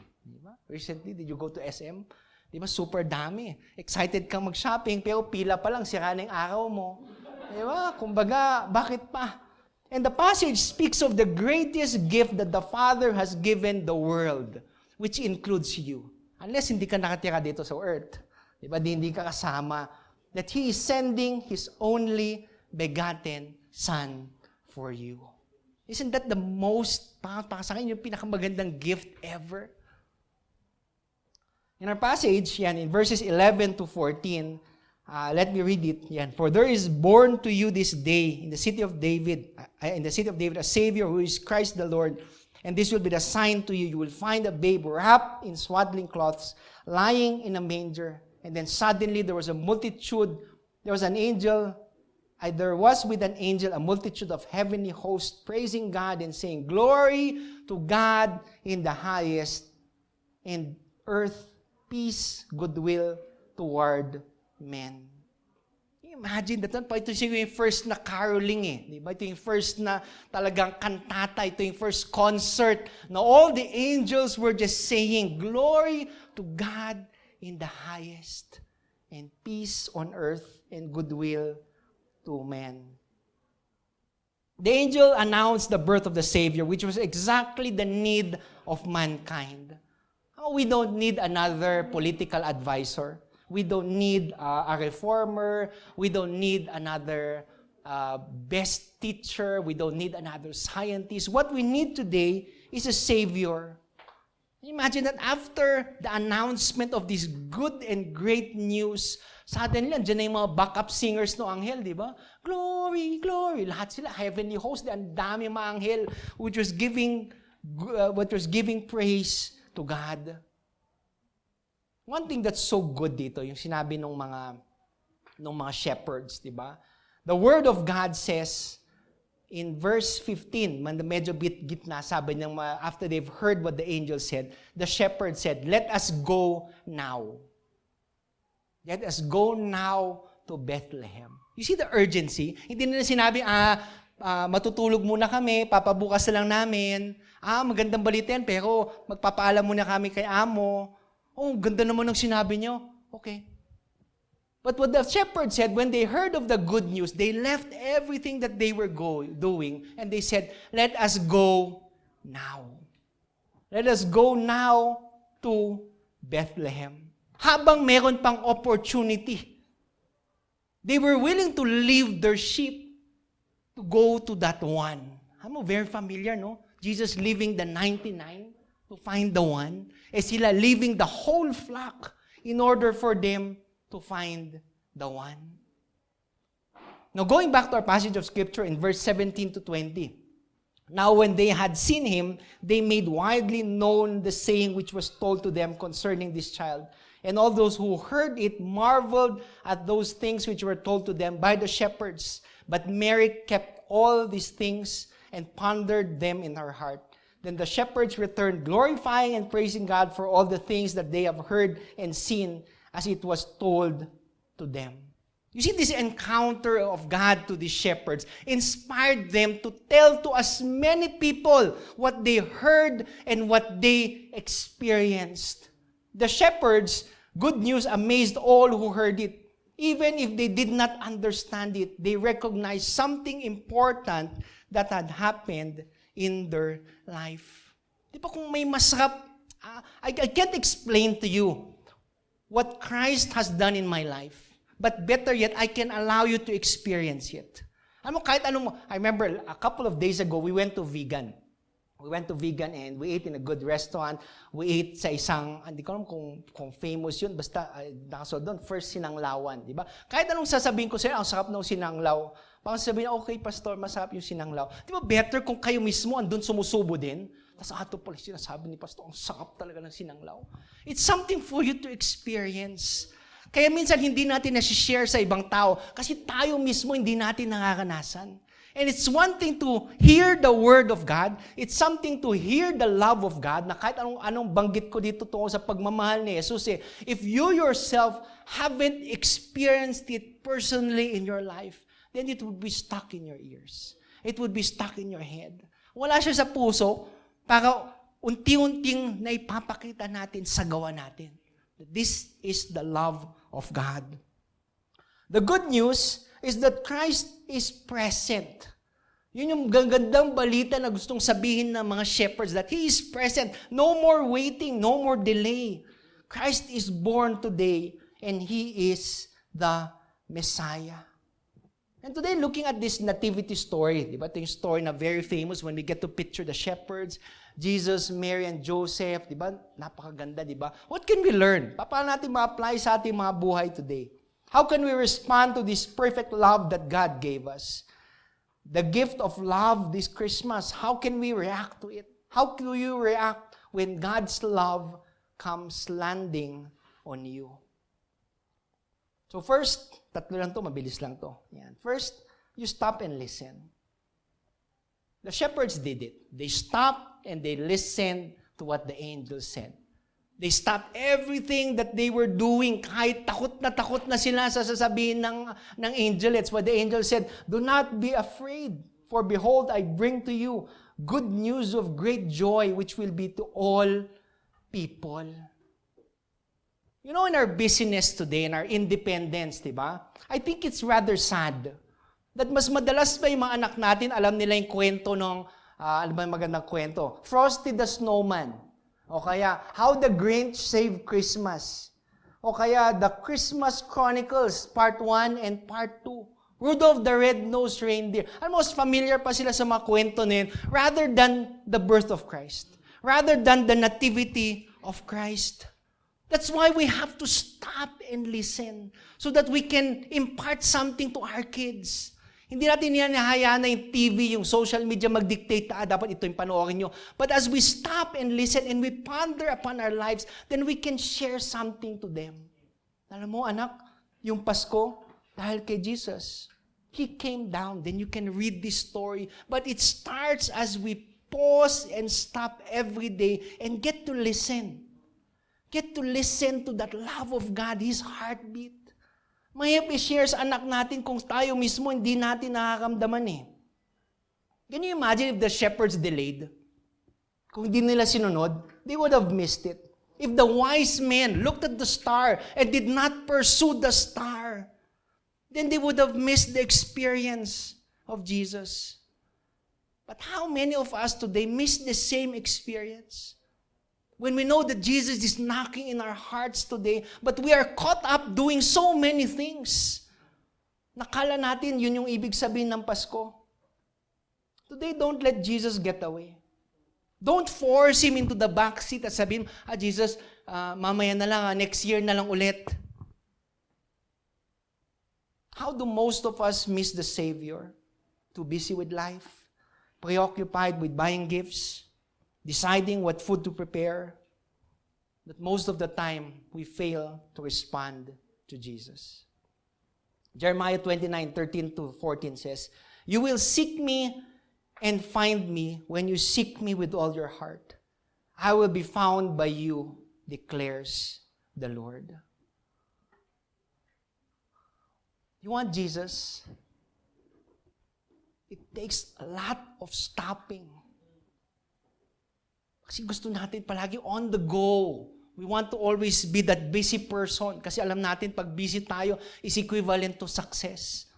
Recently, did you go to SM? Di ba, super dami. Excited kang mag-shopping, pero pila pa lang, sira na yung araw mo. Di ba? Kumbaga, bakit pa? And the passage speaks of the greatest gift that the Father has given the world, which includes you. Unless hindi ka nakatira dito sa earth. Di ba, hindi ka kasama. That He is sending His only begotten Son for you. Isn't that the most, para sa akin, yung pinakamagandang gift ever? In our passage, in verses 11 to 14, let me read it. For there is born to you this day in the city of David, a Savior who is Christ the Lord. And this will be the sign to you. You will find a babe wrapped in swaddling cloths, lying in a manger. And then suddenly there was a multitude. There was with an angel a multitude of heavenly hosts praising God and saying, "Glory to God in the highest, and earth peace, goodwill toward men." Imagine that. Ito yung first na caroling Diba? Ito yung first na talagang kantata. Ito yung first concert na all the angels were just saying, "Glory to God in the highest, and peace on earth, and goodwill to men." The angel announced the birth of the Savior, which was exactly the need of mankind. We don't need another political advisor. We don't need a reformer. We don't need another best teacher. We don't need another scientist. What we need today is a Savior. Imagine that after the announcement of this good and great news, suddenly, andyan na yung mga backup singers no anghel, di ba? Glory, glory. Lahat sila, heavenly host, ang dami mga anghel, which was giving praise to God. One thing that's so good dito, yung sinabi ng mga shepherds, di ba? The Word of God says in verse 15, medyo gitna, sabi niya, after they've heard what the angel said, the shepherd said, let us go now. Let us go now to Bethlehem. You see the urgency? Hindi nila sinabi, matutulog muna kami, papabukas na lang namin. Magandang balita yan, pero magpapaalam muna kami kay amo. Ganda naman ng sinabi niyo. Okay. But what the shepherd said, when they heard of the good news, they left everything that they were doing, and they said, let us go now. Let us go now to Bethlehem. Habang meron pang opportunity, they were willing to leave their sheep to go to that one. I'm very familiar, no? Jesus leaving the 99 to find the one. Sila leaving the whole flock in order for them to find the one. Now, going back to our passage of Scripture in verse 17 to 20. Now, when they had seen him, they made widely known the saying which was told to them concerning this child. And all those who heard it marveled at those things which were told to them by the shepherds. But Mary kept all these things and pondered them in her heart. Then the shepherds returned, glorifying and praising God for all the things that they have heard and seen, as it was told to them. You see, this encounter of God to these shepherds inspired them to tell to as many people what they heard and what they experienced. The shepherds, good news amazed all who heard it. Even if they did not understand it, they recognized something important that had happened in their life. Di ba kung may masarap, I can't explain to you what Christ has done in my life. But better yet, I can allow you to experience it. Kahit anong, I remember a couple of days ago, we went to vegan. We went to vegan and we ate in a good restaurant. We ate sa isang, hindi ko alam kung famous yun, basta nakasunod doon, First Sinanglawan, di ba? Kahit anong sasabihin ko sa'yo, ang sarap ng sinanglaw. Parang sabihin, okay, pastor, masarap yung sinanglaw. Di ba better kung kayo mismo andun sumusubo din? Tapos ato pala sinasabi ni pastor, ang sarap talaga ng sinanglaw. It's something for you to experience. Kaya minsan hindi natin na-share sa ibang tao kasi tayo mismo hindi natin nakakanasan. And it's one thing to hear the word of God. It's something to hear the love of God na kahit anong banggit ko dito tungkol sa pagmamahal ni Jesus. If you yourself haven't experienced it personally in your life, then it would be stuck in your ears. It would be stuck in your head. Wala siya sa puso para unti-unting naipapakita natin sa gawa natin. This is the love of God. The good news is that Christ is present. Yun yung gagandang balita na gustong sabihin ng mga shepherds, that He is present. No more waiting, no more delay. Christ is born today and He is the Messiah. And today, looking at this nativity story, di ba? Ito yung story na very famous when we get to picture the shepherds, Jesus, Mary, and Joseph, di ba? Napakaganda, di ba? What can we learn? Paano natin ma-apply sa ating mga buhay today? How can we respond to this perfect love that God gave us? The gift of love this Christmas, how can we react to it? How do you react when God's love comes landing on you? So first, tatlo lang to, mabilis lang to. Yan. First, you stop and listen. The shepherds did it. They stopped and they listened to what the angel said. They stopped everything that they were doing. Kahit takot na sila sa sasabihin ng angel. It's what the angel said, do not be afraid, for behold, I bring to you good news of great joy, which will be to all people. You know, in our busyness today, in our independence, di ba? I think it's rather sad that mas madalas pa yung mga anak natin, alam nila yung kwento ng, alam ba yung magandang kwento? Frosty the Snowman. O kaya, How the Grinch Saved Christmas. O kaya, The Christmas Chronicles, Part 1 and Part 2. Rudolph the Red-Nosed Reindeer. Almost familiar pa sila sa mga kwento na yun, rather than the birth of Christ. Rather than the nativity of Christ. That's why we have to stop and listen so that we can impart something to our kids. Hindi natin yan nahayaan na yung TV, yung social media mag-dictate, dapat ito yung panoorin nyo. But as we stop and listen and we ponder upon our lives, then we can share something to them. Alam mo, anak, yung Pasko, dahil kay Jesus. He came down. Then you can read this story. But it starts as we pause and stop every day and get to listen. Get to listen to that love of God, His heartbeat. Mahirap i-share sa anak natin kung tayo mismo hindi natin nakakamdaman eh. Can you imagine if the shepherds delayed? Kung hindi nila sinunod, they would have missed it. If the wise men looked at the star and did not pursue the star, then they would have missed the experience of Jesus. But how many of us today miss the same experience? When we know that Jesus is knocking in our hearts today, but we are caught up doing so many things. Nakala natin yun yung ibig sabihin ng Pasko. Today, don't let Jesus get away. Don't force Him into the backseat at sabihin, Jesus, mamaya na lang, next year na lang ulit. How do most of us miss the Savior? Too busy with life, preoccupied with buying gifts, deciding what food to prepare, that most of the time we fail to respond to Jesus. Jeremiah 29:13-14 says, "You will seek me and find me when you seek me with all your heart. I will be found by you, declares the Lord." You want Jesus? It takes a lot of stopping. Kasi gusto natin palagi on the go. We want to always be that busy person. Kasi alam natin, pag busy tayo, is equivalent to success.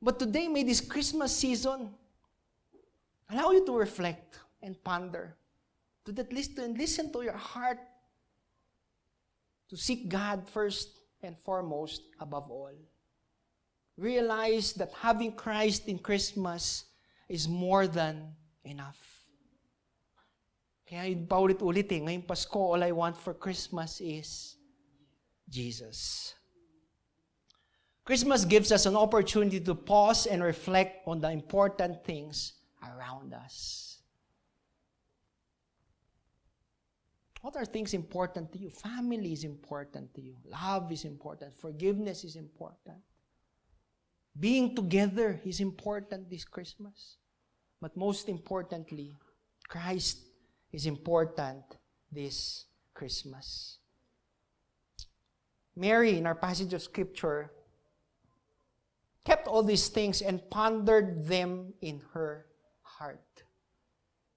But today, may this Christmas season allow you to reflect and ponder. To at least to listen to your heart. To seek God first and foremost above all. Realize that having Christ in Christmas is more than enough. Kaya yun paulit-ulit ngayong Pasko, all I want for Christmas is Jesus. Christmas gives us an opportunity to pause and reflect on the important things around us. What are things important to you? Family is important to you. Love is important. Forgiveness is important. Being together is important this Christmas. But most importantly, Christ is important this Christmas. Mary, in our passage of Scripture, kept all these things and pondered them in her heart.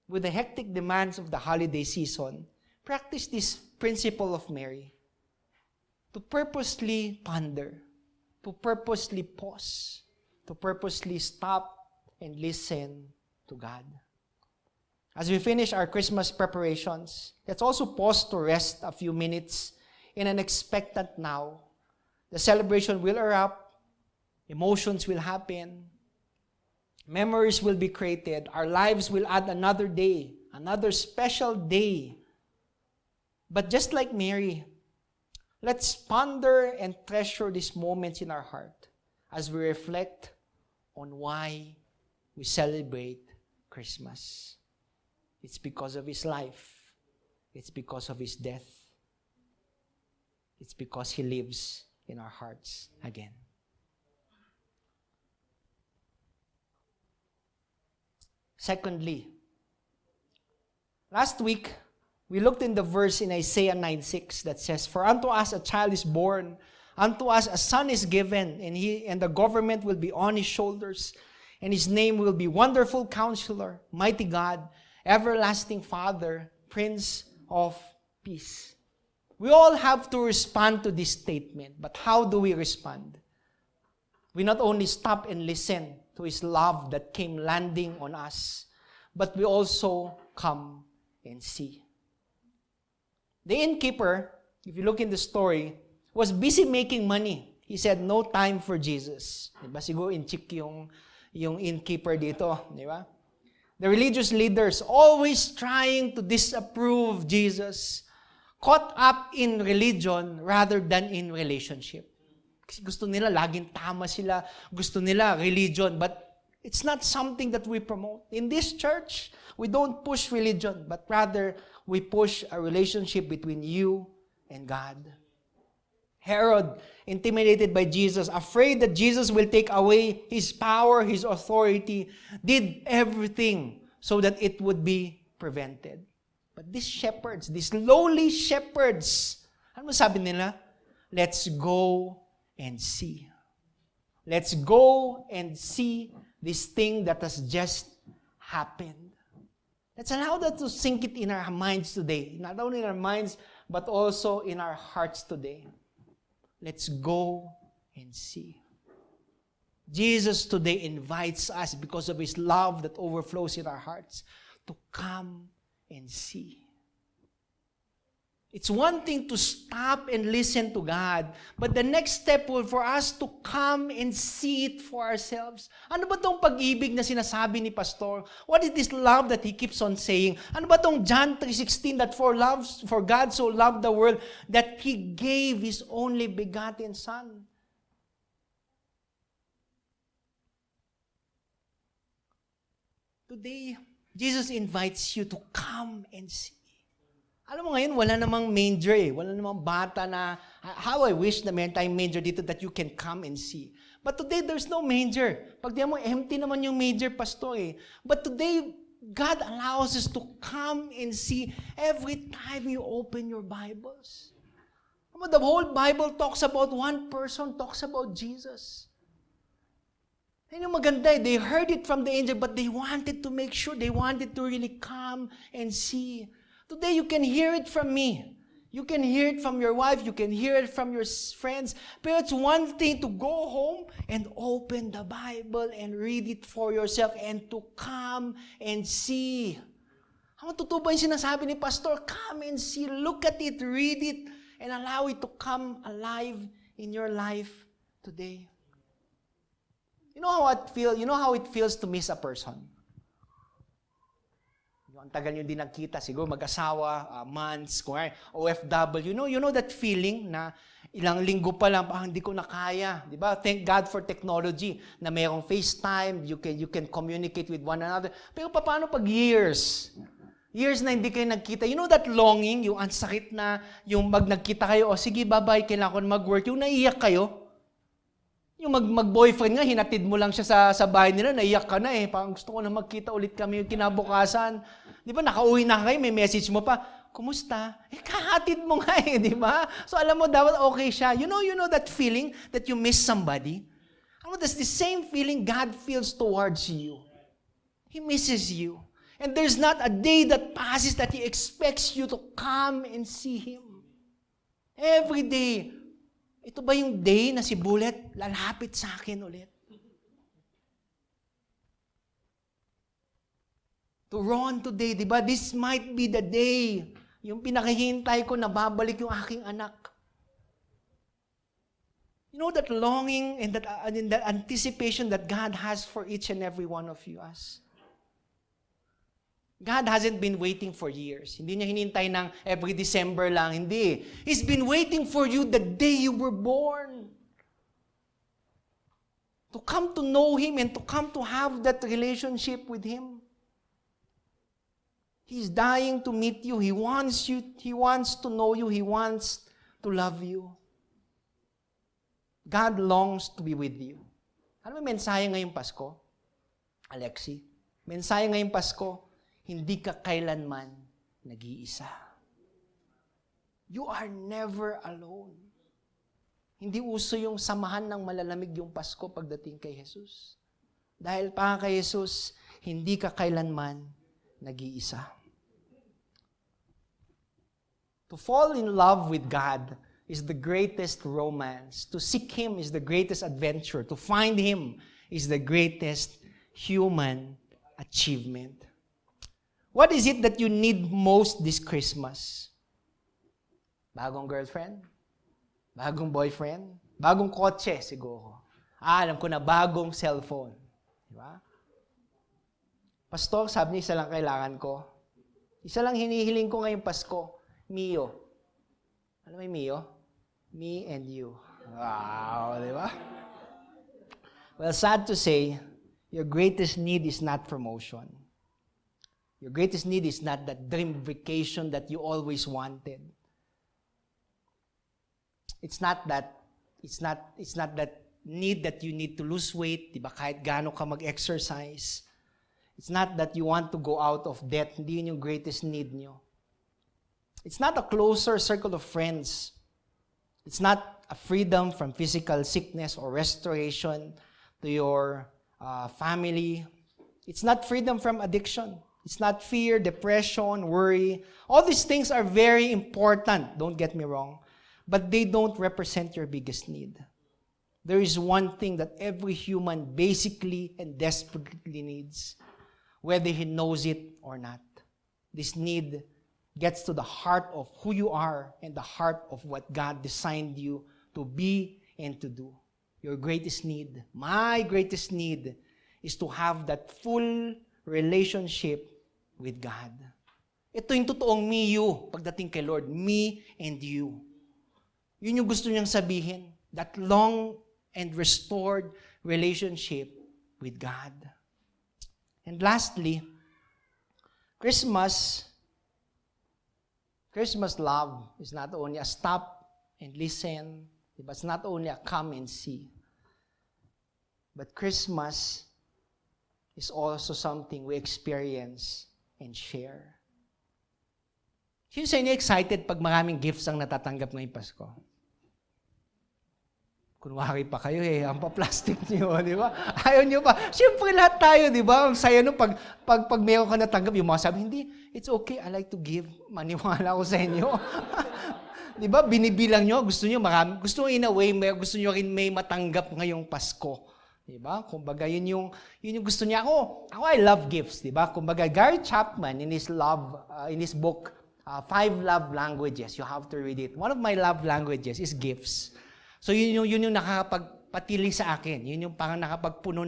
With the hectic demands of the holiday season, practice this principle of Mary. To purposely ponder, to purposely pause, to purposely stop and listen to God. As we finish our Christmas preparations, let's also pause to rest a few minutes in an expectant now. The celebration will erupt, emotions will happen, memories will be created, our lives will add another day, another special day. But just like Mary, let's ponder and treasure these moments in our heart as we reflect on why we celebrate Christmas. It's because of His life. It's because of His death. It's because He lives in our hearts again. Secondly, last week, we looked in the verse in Isaiah 9:6 that says, "For unto us a child is born, unto us a son is given, and the government will be on His shoulders, and His name will be Wonderful Counselor, Mighty God, Everlasting Father, Prince of Peace." We all have to respond to this statement, but how do we respond? We not only stop and listen to His love that came landing on us, but we also come and see. The innkeeper, if you look in the story, was busy making money. He said, no time for Jesus. Diba? Siguro in-check yung innkeeper dito. Diba? The religious leaders always trying to disapprove Jesus, caught up in religion rather than in relationship. Kasi gusto nila, laging tama sila. Gusto nila, religion. But it's not something that we promote. In this church, we don't push religion, but rather, we push a relationship between you and God. Herod, intimidated by Jesus, afraid that Jesus will take away his power, his authority, did everything so that it would be prevented. But these shepherds, these lowly shepherds, ano sabi nila? Let's go and see. Let's go and see this thing that has just happened. Let's allow that to sink it in our minds today. Not only in our minds, but also in our hearts today. Let's go and see. Jesus today invites us, because of His love that overflows in our hearts, to come and see. It's one thing to stop and listen to God, but the next step will for us to come and see it for ourselves. Ano ba tong pag-ibig na sinasabi ni Pastor? What is this love that he keeps on saying? Ano ba tong John 3:16 that for God so loved the world that He gave His only begotten Son? Today, Jesus invites you to come and see. Alam mo ngayon, wala namang manger eh. Wala namang bata na, how I wish na meron tayong manger dito that you can come and see. But today, there's no manger. Pag di mo, empty naman yung manger, Pastor eh. But today, God allows us to come and see every time you open your Bibles. The whole Bible talks about one person, talks about Jesus. Yan yung maganda eh. They heard it from the angel, but they wanted to make sure, they wanted to really come and see. Today, you can hear it from me. You can hear it from your wife. You can hear it from your friends. But it's one thing to go home and open the Bible and read it for yourself and to come and see. Ang totoo ba yung sinasabi ni Pastor? Come and see. Look at it, read it, and allow it to come alive in your life today. You know how it feels to miss a person? Ang tagal nyo din nagkita, siguro mag-asawa, months, OFW. You know that feeling na ilang linggo pa lang, hindi ko na kaya. Di ba? Thank God for technology na mayroong FaceTime, you can communicate with one another. Pero paano pag years? Years na hindi kayo nagkita. You know that longing, yung ang sakit na, yung nagkita kayo, sige, bye-bye, kailangan ko mag-work, yung naiyak kayo. Yung mag-boyfriend nga, hinatid mo lang siya sa bahay nila, naiyak ka na eh. Parang gusto ko na magkita ulit kami yung kinabukasan. Di ba, nakauwi na kayo, may message mo pa, kumusta? Kahatid mo nga eh, di ba? So alam mo, dapat okay siya. You know that feeling that you miss somebody? That's the same feeling God feels towards you. He misses you. And there's not a day that passes that He expects you to come and see Him. Every day. Ito ba yung day na si Bullet lalapit sa akin ulit? To Ron today, di ba? This might be the day. Yung pinakihintay ko na babalik yung aking anak. You know that longing and that anticipation that God has for each and every one of you us. God hasn't been waiting for years. Hindi niya hinintay ng every December lang. Hindi. He's been waiting for you the day you were born. To come to know Him and to come to have that relationship with Him. He's dying to meet you. He wants you. He wants to know you. He wants to love you. God longs to be with you. Ano may mensahe ngayong Pasko? Alexi, mensahe ngayong Pasko, hindi ka kailanman nag-iisa. You are never alone. Hindi uso yung samahan ng malalamig yung Pasko pagdating kay Jesus. Dahil pa kay Jesus, hindi ka kailanman nag-iisa. To fall in love with God is the greatest romance. To seek Him is the greatest adventure. To find Him is the greatest human achievement. What is it that you need most this Christmas? Bagong girlfriend? Bagong boyfriend? Bagong kotse siguro. Alam ko na, bagong cellphone. Diba? Pastor, sabi niya, isa lang kailangan ko. Isa lang hinihiling ko ngayong Pasko. Mio. Alam mo yung Mio? Me and you. Wow, di ba? Well, sad to say, your greatest need is not promotion. Your greatest need is not that dream vacation that you always wanted. It's not that need that you need to lose weight, di ba? Kahit gaano ka mag-exercise. It's not that you want to go out of debt. Hindi yun yung greatest need nyo. It's not a closer circle of friends. It's not a freedom from physical sickness or restoration to your family. It's not freedom from addiction. It's not fear, depression, worry. All these things are very important, don't get me wrong, but they don't represent your biggest need. There is one thing that every human basically and desperately needs, whether he knows it or not. This need gets to the heart of who you are and the heart of what God designed you to be and to do. Your greatest need, my greatest need, is to have that full relationship with God. Ito yung totoong me, you, pagdating kay Lord. Me and you. Yun yung gusto niyang sabihin. That long and restored relationship with God. And lastly, Christmas love is not only a stop and listen. It's not only a come and see. But Christmas is also something we experience and share. Sino sa inyo excited pag maraming gifts ang natatanggap ngayong Pasko? Kunwari pa kayo ang pa-plastic niyo, di ba? Ayaw niyo pa. Siyempre lahat tayo, di ba? Ang saya nung pag meron ka natanggap, yung mga sabi, hindi, it's okay, I like to give. Maniwala ko sa inyo. Di ba? Binibilang niyo, gusto niyo marami, gusto niyo in a way, gusto niyo rin may matanggap ngayong Pasko. Diba? Kumbaga, yun yung gusto niya. Ako, I love gifts, diba? Kumbaga, Gary Chapman, in his book, 5 Love Languages, you have to read it. One of my love languages is gifts. So, yun yung nakakapagpatili sa akin. Yun yung parang nakapagpuno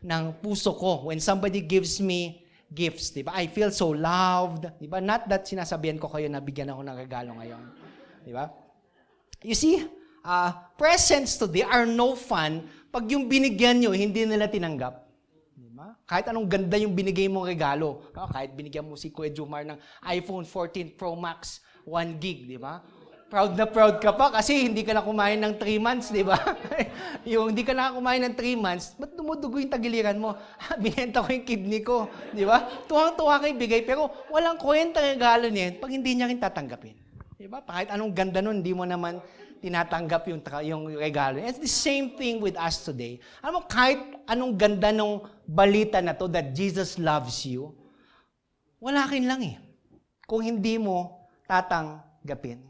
ng puso ko. When somebody gives me gifts, diba? I feel so loved, diba? Not that sinasabihan ko kayo na bigyan ako ng regalo ngayon. Diba? You see, presents today are no fun pag yung binigyan nyo, hindi nila tinanggap. Diba? Kahit anong ganda yung binigay mong regalo. Kahit binigyan mo si Kuya Jumar ng iPhone 14 Pro Max 1 gig, di ba? Proud na proud ka pa kasi hindi ka na kumain ng 3 months, di ba? Yung hindi ka na kumain ng 3 months, ba't dumudugo yung tagiliran mo? Binenta ko yung kidney ko, di ba? Tuwang-tuwa kayo bigay, pero walang kwenta regalo niyan pag hindi niya rin tatanggapin. Di ba? Kahit anong ganda nun, hindi mo naman tinatanggap yung regalo. It's the same thing with us today. Alam mo, kahit anong ganda ng balita na to that Jesus loves you, wala kin lang kung hindi mo tatanggapin.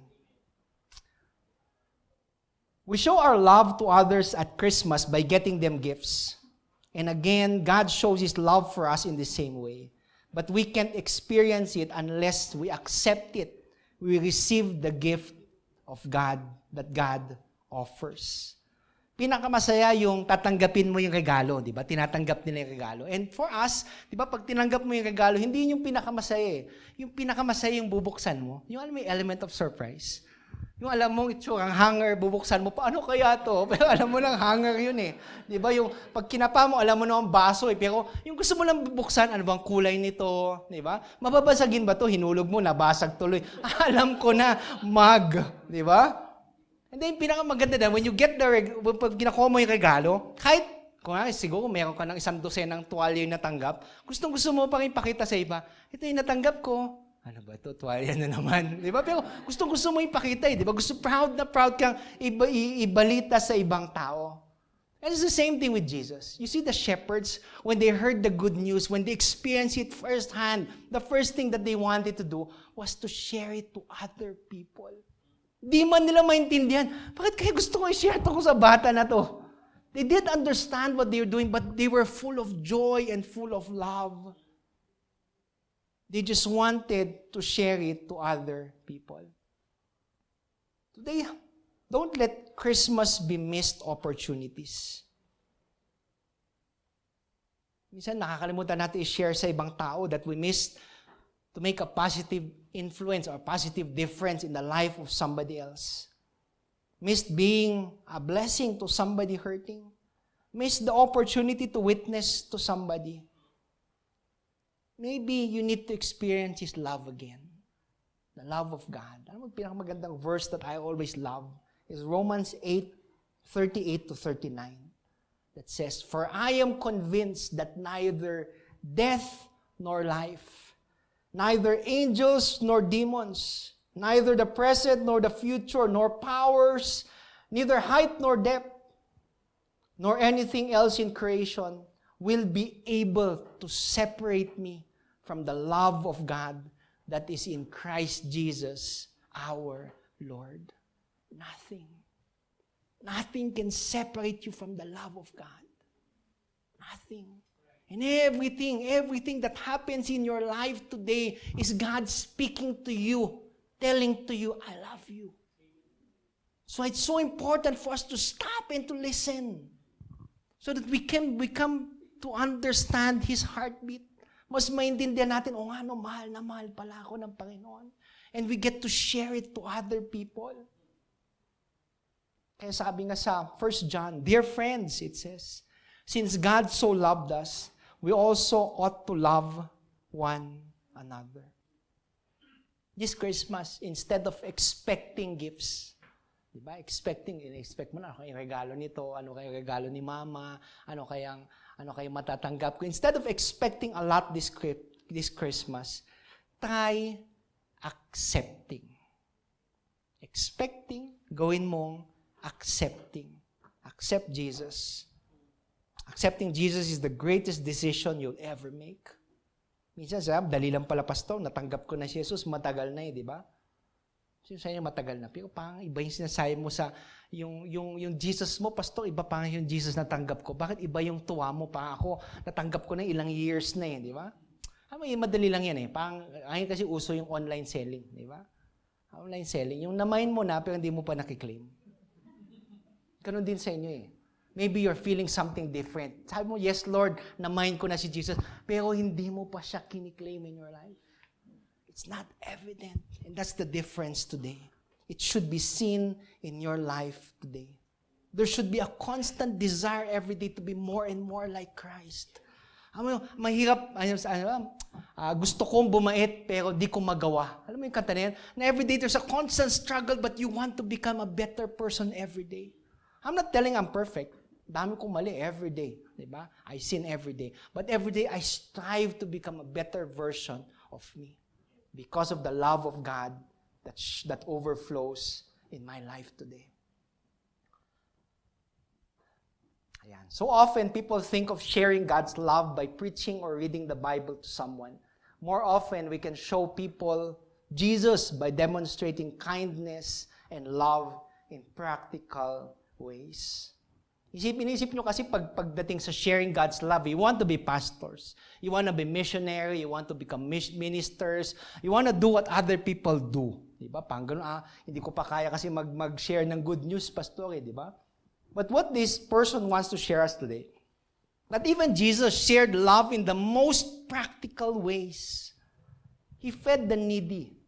We show our love to others at Christmas by getting them gifts. And again, God shows His love for us in the same way. But we can't experience it unless we accept it. We receive the gift of God that God offers. Pinakamasaya yung tatanggapin mo yung regalo, di ba? Tinatanggap nila yung regalo. And for us, di ba, pag tinanggap mo yung regalo, hindi yung pinakamasaya Yung pinakamasaya yung bubuksan mo. Yung alam mo yung element of surprise. Yung alam mo, ang hanger, bubuksan mo, paano kaya to? Pero alam mo lang, hanger yun Di ba? Yung pag kinapa mo, alam mo na ang baso Pero yung gusto mo lang bubuksan, ano bang kulay nito? Di ba? Mababasagin ba to? Hinulog mo, nabasag tuloy. Alam ko na, mug. Di ba? And then, pinakamaganda na, when you get pag ginakuha mo yung regalo, kahit, kung siguro meron ka ng 100 ng tuwalya yung natanggap, gusto mo pa rin ipakita sa iba, ito yung natanggap ko. Ano ba ito? Tuwalya na naman. Di ba? Pero gusto mo ipakita Di ba? Gusto proud kang ibalita sa ibang tao. And it's the same thing with Jesus. You see the shepherds, when they heard the good news, when they experienced it firsthand, the first thing that they wanted to do was to share it to other people. Di man nila maintindihan, bakit kaya gusto ko i-share ito sa bata na to? They didn't understand what they were doing, but they were full of joy and full of love. They just wanted to share it to other people. Today, don't let Christmas be missed opportunities. Minsan nakakalimutan natin i-share sa ibang tao that we missed to make a positive influence or positive difference in the life of somebody else. Missed being a blessing to somebody hurting. Missed the opportunity to witness to somebody. Maybe you need to experience His love again. The love of God. Alam mo, pinakamagandang verse that I always love is Romans 8:38 to 39. That says, "For I am convinced that neither death nor life, neither angels nor demons, neither the present nor the future, nor powers, neither height nor depth, nor anything else in creation will be able to separate me from the love of God that is in Christ Jesus our Lord." Nothing. Nothing can separate you from the love of God. Nothing. And everything that happens in your life today is God speaking to you, telling to you, "I love you." So it's so important for us to stop and to listen so that we can become to understand His heartbeat. Mas maintindihan natin, "O nga, no, mahal na mahal pala ako ng Panginoon." And we get to share it to other people. Kaya sabi nga sa 1 John, "Dear friends," it says, "since God so loved us, we also ought to love one another." This Christmas, instead of expecting gifts, diba? Expect mo na, ano kayang regalo nito, ano kayang regalo ni mama, ano kayang matatanggap ko. Instead of expecting a lot this Christmas, try accepting. Expecting, gawin mong accepting. Accept Jesus. Accepting Jesus is the greatest decision you'll ever make. Minsan, dali lang pala, pastor, natanggap ko na si Jesus, matagal na di ba? Sinasabi niya matagal na. Pero parang iba yung sinasabi mo sa, yung Jesus mo, pastor, iba parang yung Jesus natanggap ko. Bakit iba yung tuwa mo? Parang ako, natanggap ko na ilang years na di ba? Madali lang yan Parang, ngayon kasi uso yung online selling, di ba? Online selling. Yung namain mo na, pero hindi mo pa nakiklaim. Ganun din sa inyo Maybe you're feeling something different. Sabi mo, "Yes, Lord, namain ko na si Jesus," pero hindi mo pa siya kiniklaim in your life. It's not evident. And that's the difference today. It should be seen in your life today. There should be a constant desire every day to be more and more like Christ. Mahirap, gusto kong bumait pero di ko magawa. Alam mo yung kanta na yan? Na every day there's a constant struggle but you want to become a better person every day. I'm not telling I'm perfect. Dami kong mali every day. Diba? I sin every day. But every day I strive to become a better version of me. Because of the love of God that overflows in my life today. Ayan. So often, people think of sharing God's love by preaching or reading the Bible to someone. More often, we can show people Jesus by demonstrating kindness and love in practical ways. Inisip nyo kasi pagdating sa sharing God's love, you want to be pastors. You want to be missionary. You want to become ministers. You want to do what other people do. Diba? Pang ganun, hindi ko pa kaya kasi mag-share ng good news, pastor, diba? But what this person wants to share us today, that even Jesus shared love in the most practical ways. He fed the needy.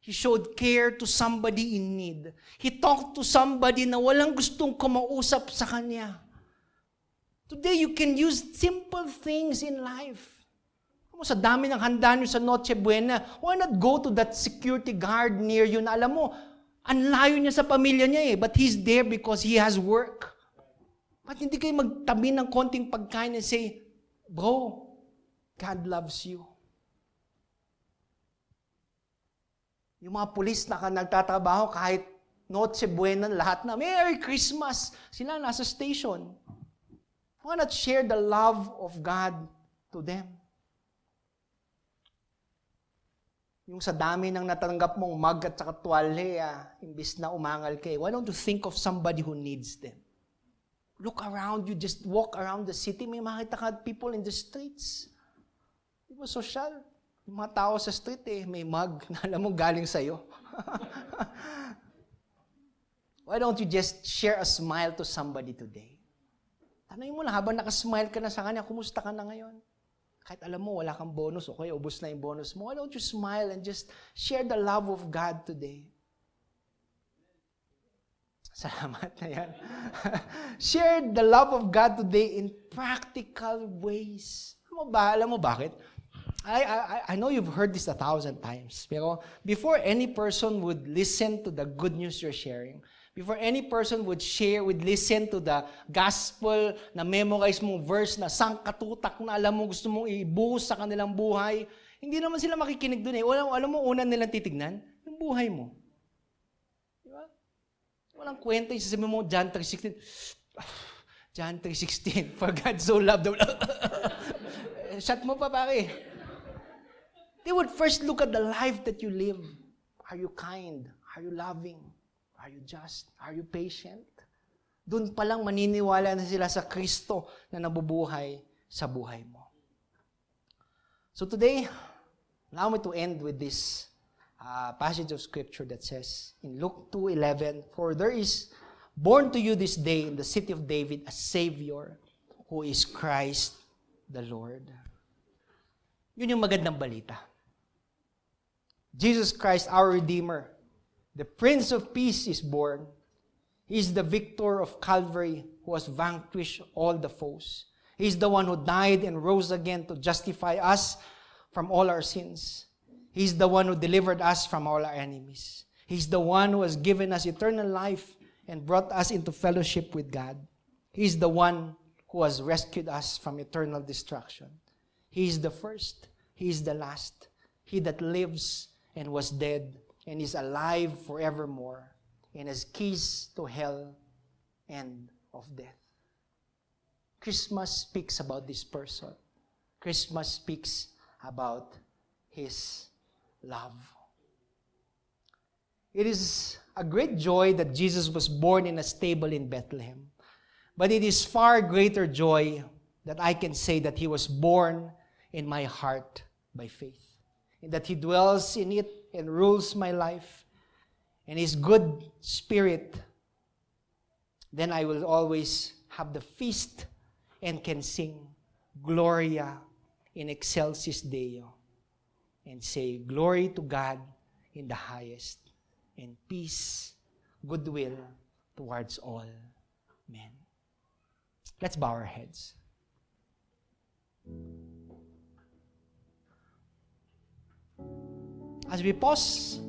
He showed care to somebody in need. He talked to somebody na walang gustong kumausap sa kanya. Today, you can use simple things in life. Sa dami ng handa nyo sa Noche Buena, why not go to that security guard near you na alam mo, ang layo niya sa pamilya niya but he's there because he has work. But hindi kayo magtabi ng konting pagkain and say, "Bro, God loves you." Yung mga pulis na nagtatrabaho kahit Noche Buena, lahat na, "Merry Christmas!" Sila nasa station. Why not share the love of God to them? Yung sa dami ng natanggap mong mug at saka tuwalhe, imbis na umangal kayo, why don't you think of somebody who needs them? Look around you, just walk around the city, may makita ka people in the streets. Di ba social? Yung mga tao sa street, may mug na alam mo galing sa'yo. Why don't you just share a smile to somebody today? Tanungin mo na, habang nakasmile ka na sa kanya, kumusta ka na ngayon? Kahit alam mo, wala kang bonus, okay, ubos na yung bonus mo. Why don't you smile and just share the love of God today? Salamat na yan. Share the love of God today in practical ways. Alam mo bakit? I know you've heard this 1,000 times, pero before any person would listen to the good news you're sharing, before any person would listen to the gospel, na memorize mong verse na sangkatutak na alam mo gusto mong ibuhos sa kanilang buhay, hindi naman sila makikinig dun eh. Alam mo, una nilang titignan, yung buhay mo. Di ba? Walang kwenta yung sasabihin mo, John 3:16. John 3:16, for God so loved the world. Shut mo pa, pare. They would first look at the life that you live. Are you kind? Are you loving? Are you just? Are you patient? Doon pa lang maniniwala na sila sa Kristo na nabubuhay sa buhay mo. So today, allow me to end with this passage of Scripture that says in Luke 2:11, "For there is born to you this day in the city of David a Savior who is Christ the Lord." Yun yung magandang balita. Jesus Christ, our Redeemer, the Prince of Peace is born. He is the victor of Calvary who has vanquished all the foes. He is the one who died and rose again to justify us from all our sins. He is the one who delivered us from all our enemies. He is the one who has given us eternal life and brought us into fellowship with God. He is the one who has rescued us from eternal destruction. He is the first. He is the last. He that lives and was dead and is alive forevermore and has keys to hell and of death. Christmas speaks about this person. Christmas speaks about His love. It is a great joy that Jesus was born in a stable in Bethlehem. But it is far greater joy that I can say that He was born in my heart by faith. And that He dwells in it and rules my life. And His good Spirit, then I will always have the feast and can sing Gloria in excelsis Deo and say, glory to God in the highest, and peace, goodwill towards all men. Let's bow our heads. As we pause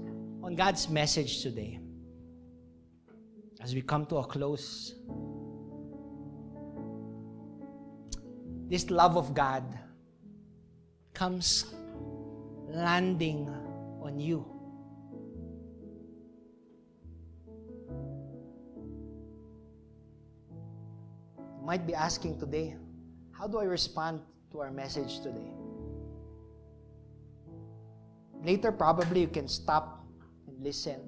on God's message today, as we come to a close, this love of God comes landing on you. You might be asking today, how do I respond to our message today? Later, probably you can stop and listen.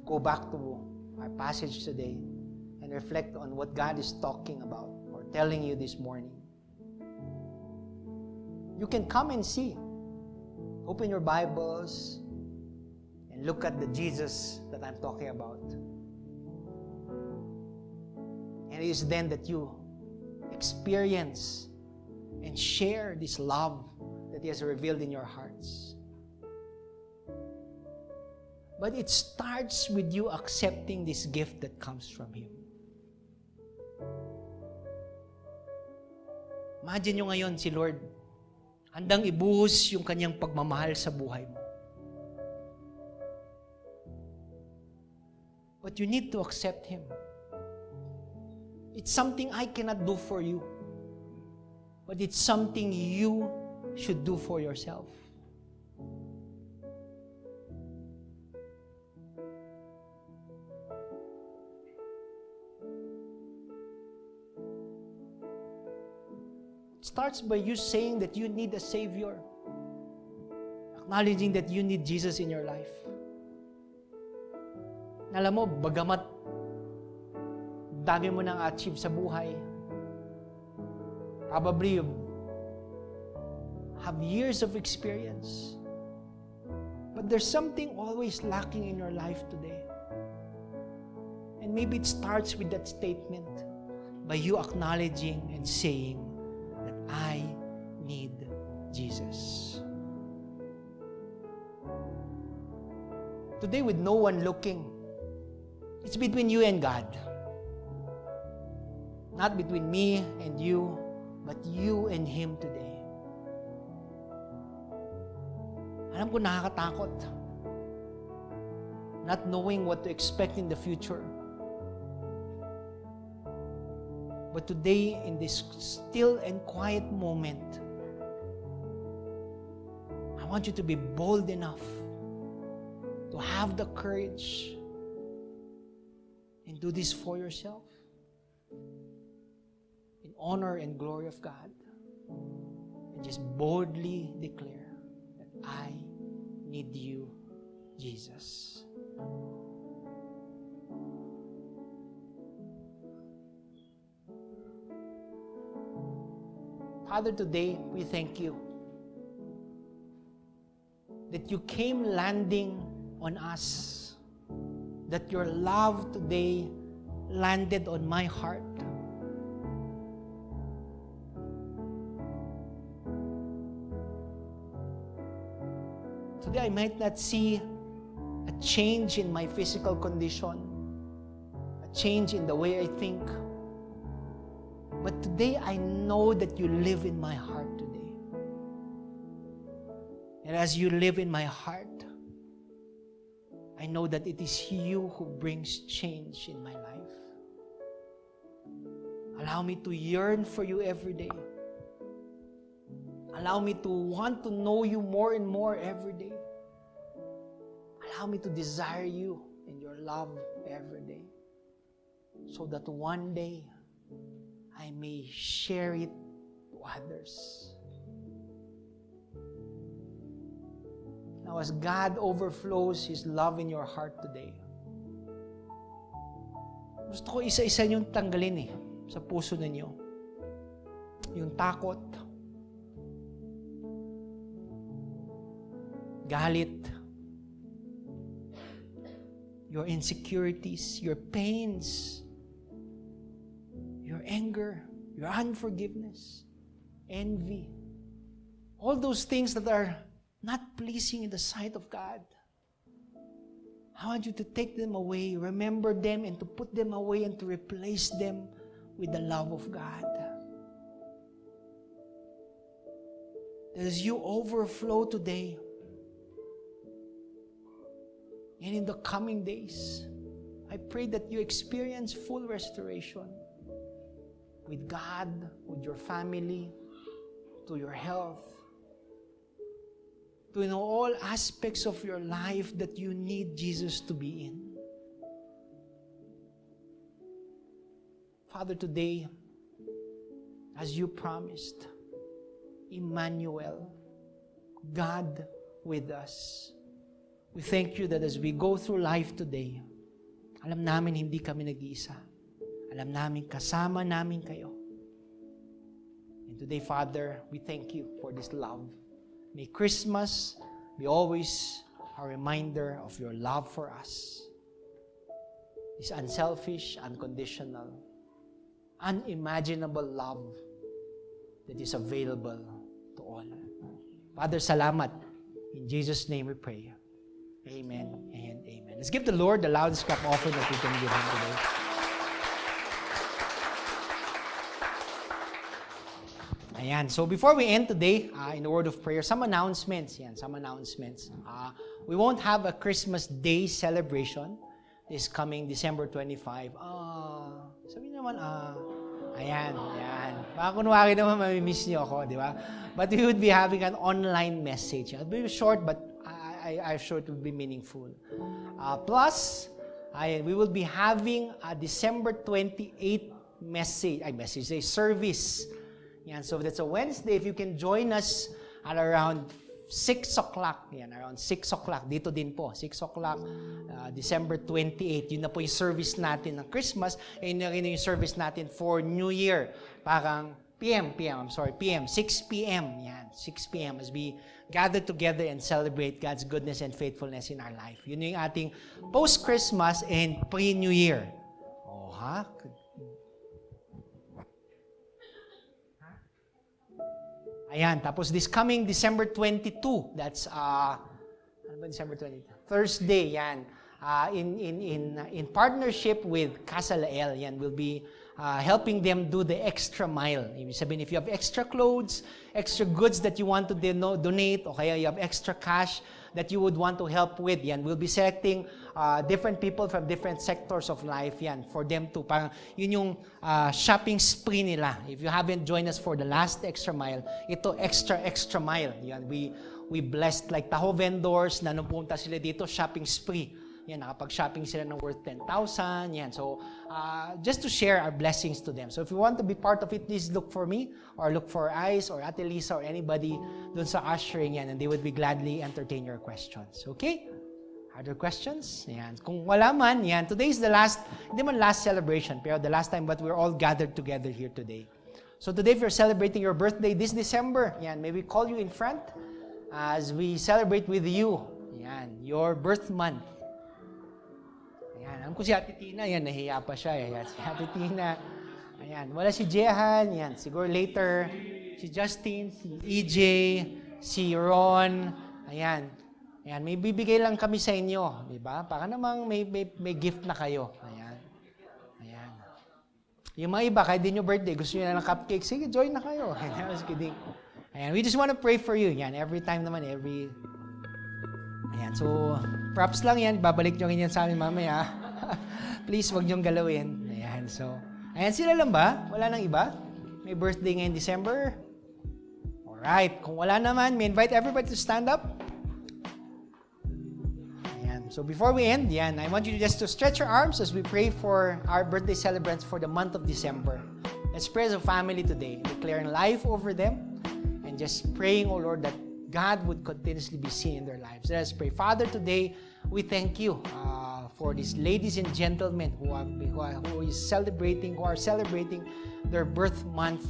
Go back to our passage today and reflect on what God is talking about or telling you this morning. You can come and see. Open your Bibles and look at the Jesus that I'm talking about. And it is then that you experience and share this love that He has revealed in your hearts. But it starts with you accepting this gift that comes from Him. Imagine nyo ngayon si Lord, handang ibuhos yung Kanyang pagmamahal sa buhay mo. But you need to accept Him. It's something I cannot do for you. But it's something you should do for yourself. Starts by you saying that you need a Savior. Acknowledging that you need Jesus in your life. Alam mo, bagamat dami mo nang achieve sa buhay, probably you have years of experience, but there's something always lacking in your life today. And maybe it starts with that statement by you acknowledging and saying, I need Jesus. Today, with no one looking, it's between you and God. Not between me and you, but you and Him today. Alam ko nakakatakot. not knowing what to expect in the future. But today, in this still and quiet moment, I want you to be bold enough to have the courage and do this for yourself in honor and glory of God. And just boldly declare that I need you, Jesus. Father, today we thank you that you came landing on us, that your love today landed on my heart. Today I might not see a change in my physical condition, a change in the way I think, but today I know that you live in my heart today. And as you live in my heart, I know that it is you who brings change in my life. Allow me to yearn for you every day. Allow me to want to know you more and more every day. Allow me to desire you and your love every day, so that one day I may share it to others. Now, as God overflows His love in your heart today, gusto ko isa-isa niyong tanggalin sa puso ninyo. Yung takot, galit, your insecurities, your pains, your anger, your unforgiveness, envy, all those things that are not pleasing in the sight of God. I want you to take them away, remember them, and to put them away and to replace them with the love of God. As you overflow today, and in the coming days, I pray that you experience full restoration with God, with your family, to your health, to know all aspects of your life that you need Jesus to be in. Father, today, as you promised, Emmanuel, God with us. We thank you that as we go through life today, alam namin hindi kami nag-iisa. Alam namin kasama namin kayo. And today, Father, we thank you for this love. May Christmas be always a reminder of your love for us. This unselfish, unconditional, unimaginable love that is available to all. Father, salamat. In Jesus' name we pray. Amen and amen. Let's give the Lord the loudest clap offering that we can give Him today. Ayan. So before we end today, in the word of prayer, some announcements. We won't have a Christmas Day celebration this coming December 25. Sabi naman, ayan. Baka kunwari naman mamimiss niyo ako, di ba? But we would be having an online message. It'll be short, but I'm sure it will be meaningful. Plus, we will be having a December 28th service. Yan, so that's a Wednesday. If you can join us at around 6 o'clock. Yan, around 6 o'clock. Dito din po, 6 o'clock, December 28. Yun na po yung service natin ng Christmas. Yun na yung service natin for New Year. Parang PM, 6 p.m. Yan, 6 p.m. as we gather together and celebrate God's goodness and faithfulness in our life. Yun yung ating post-Christmas and pre-New Year. Oh, ha? Ayan, tapos this coming December 22, that's December 22? Thursday, yan. In partnership with Casa Lael, yan, we'll be helping them do the extra mile. Ibig sabihin, if you have extra clothes, extra goods that you want to donate, o kaya you have extra cash that you would want to help with, yan, we'll be selecting different people from different sectors of life, yan, for them to, parang, yun yung shopping spree nila. If you haven't joined us for the last extra mile, ito extra mile. Yan, we blessed like Taho vendors na nung pumunta sila dito, shopping spree. Yan, nakapag-shopping sila ng worth 10,000. Yan. So, just to share our blessings to them. So, if you want to be part of it, please look for me or look for Ice or Ate Lisa or anybody dun sa ushering yan, and they would be gladly entertain your questions. Okay? Other questions? Yan. Kung wala man, yan. Today is the last, hindi man last celebration, pero the last time but we're all gathered together here today. So, today, if you're celebrating your birthday this December, yan, may we call you in front as we celebrate with you, yan, your birth month. Ayan, alam ko si Ate Tina, yan, nahiya pa siya. Ayan, si Ate Tina. Ayan, wala si Jehan, yan, siguro later. Si Justin, si EJ, si Ron. Ayan, ayan, may bibigay lang kami sa inyo, di ba? Para namang may gift na kayo. Ayan, ayan. Yung mga iba, kahit di nyo birthday, gusto nyo na ng cupcake, sige, join na kayo. Ayan, I was kidding. Ayan, we just want to pray for you. Yan, every time naman, Ayan, so, props lang yan. Babalik nyo rin yan sa amin mamaya. Please, wag nyong galawin. Ayan, so, ayan, sila lang ba? Wala nang iba? May birthday ngayon December? Alright, kung wala naman, may invite everybody to stand up. Ayan, so before we end, yan, I want you just to stretch your arms as we pray for our birthday celebrants for the month of December. Let's pray as a family today, declaring life over them, and just praying, oh Lord, that God would continuously be seen in their lives. Let us pray. Father, today, we thank you for these ladies and gentlemen who are celebrating their birth month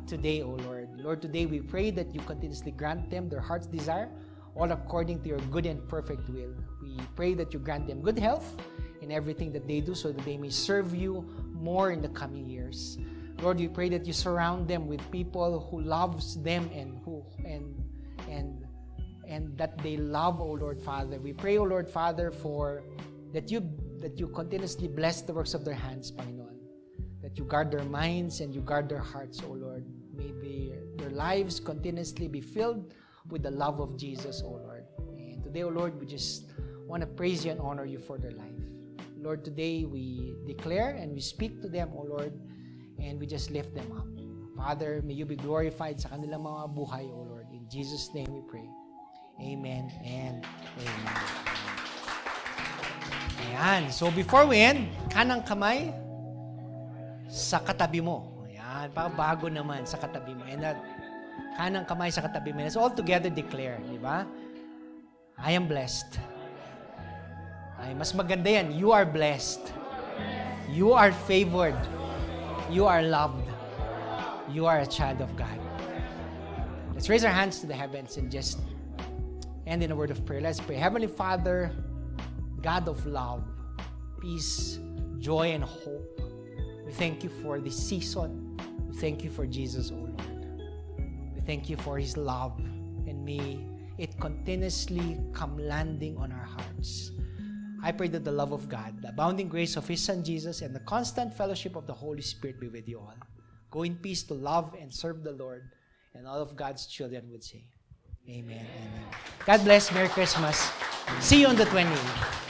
today, O Lord. Lord, today we pray that you continuously grant them their heart's desire, all according to your good and perfect will. We pray that you grant them good health in everything that they do so that they may serve you more in the coming years. Lord, we pray that you surround them with people who loves them and that they love, O Lord Father. We pray, O Lord Father, for that you continuously bless the works of their hands, Panginoon. That you guard their minds and you guard their hearts, O Lord. May their lives continuously be filled with the love of Jesus, O Lord. And today, O Lord, we just want to praise you and honor you for their life. Lord, today we declare and we speak to them, O Lord, and we just lift them up. Father, may you be glorified sa kanilang mga buhay, O Lord. In Jesus' name we pray. Amen and amen. Ayan. So before we end, kanang kamay sa katabi mo. Ayan. Parang bago naman sa katabi mo. And kanang kamay sa katabi mo. Let's all together declare. Di ba? I am blessed. Ay, mas maganda yan. You are blessed. You are favored. You are loved. You are a child of God. Let's raise our hands to the heavens and just end in a word of prayer. Let's pray. Heavenly Father, God of love, peace, joy, and hope, we thank you for this season. We thank you for Jesus, O Lord. We thank you for His love, and may it continuously come landing on our hearts. I pray that the love of God, the abounding grace of His Son Jesus, and the constant fellowship of the Holy Spirit be with you all. Go in peace to love and serve the Lord, and all of God's children would say, Amen. Amen. God bless. Merry Christmas. See you on the 28th.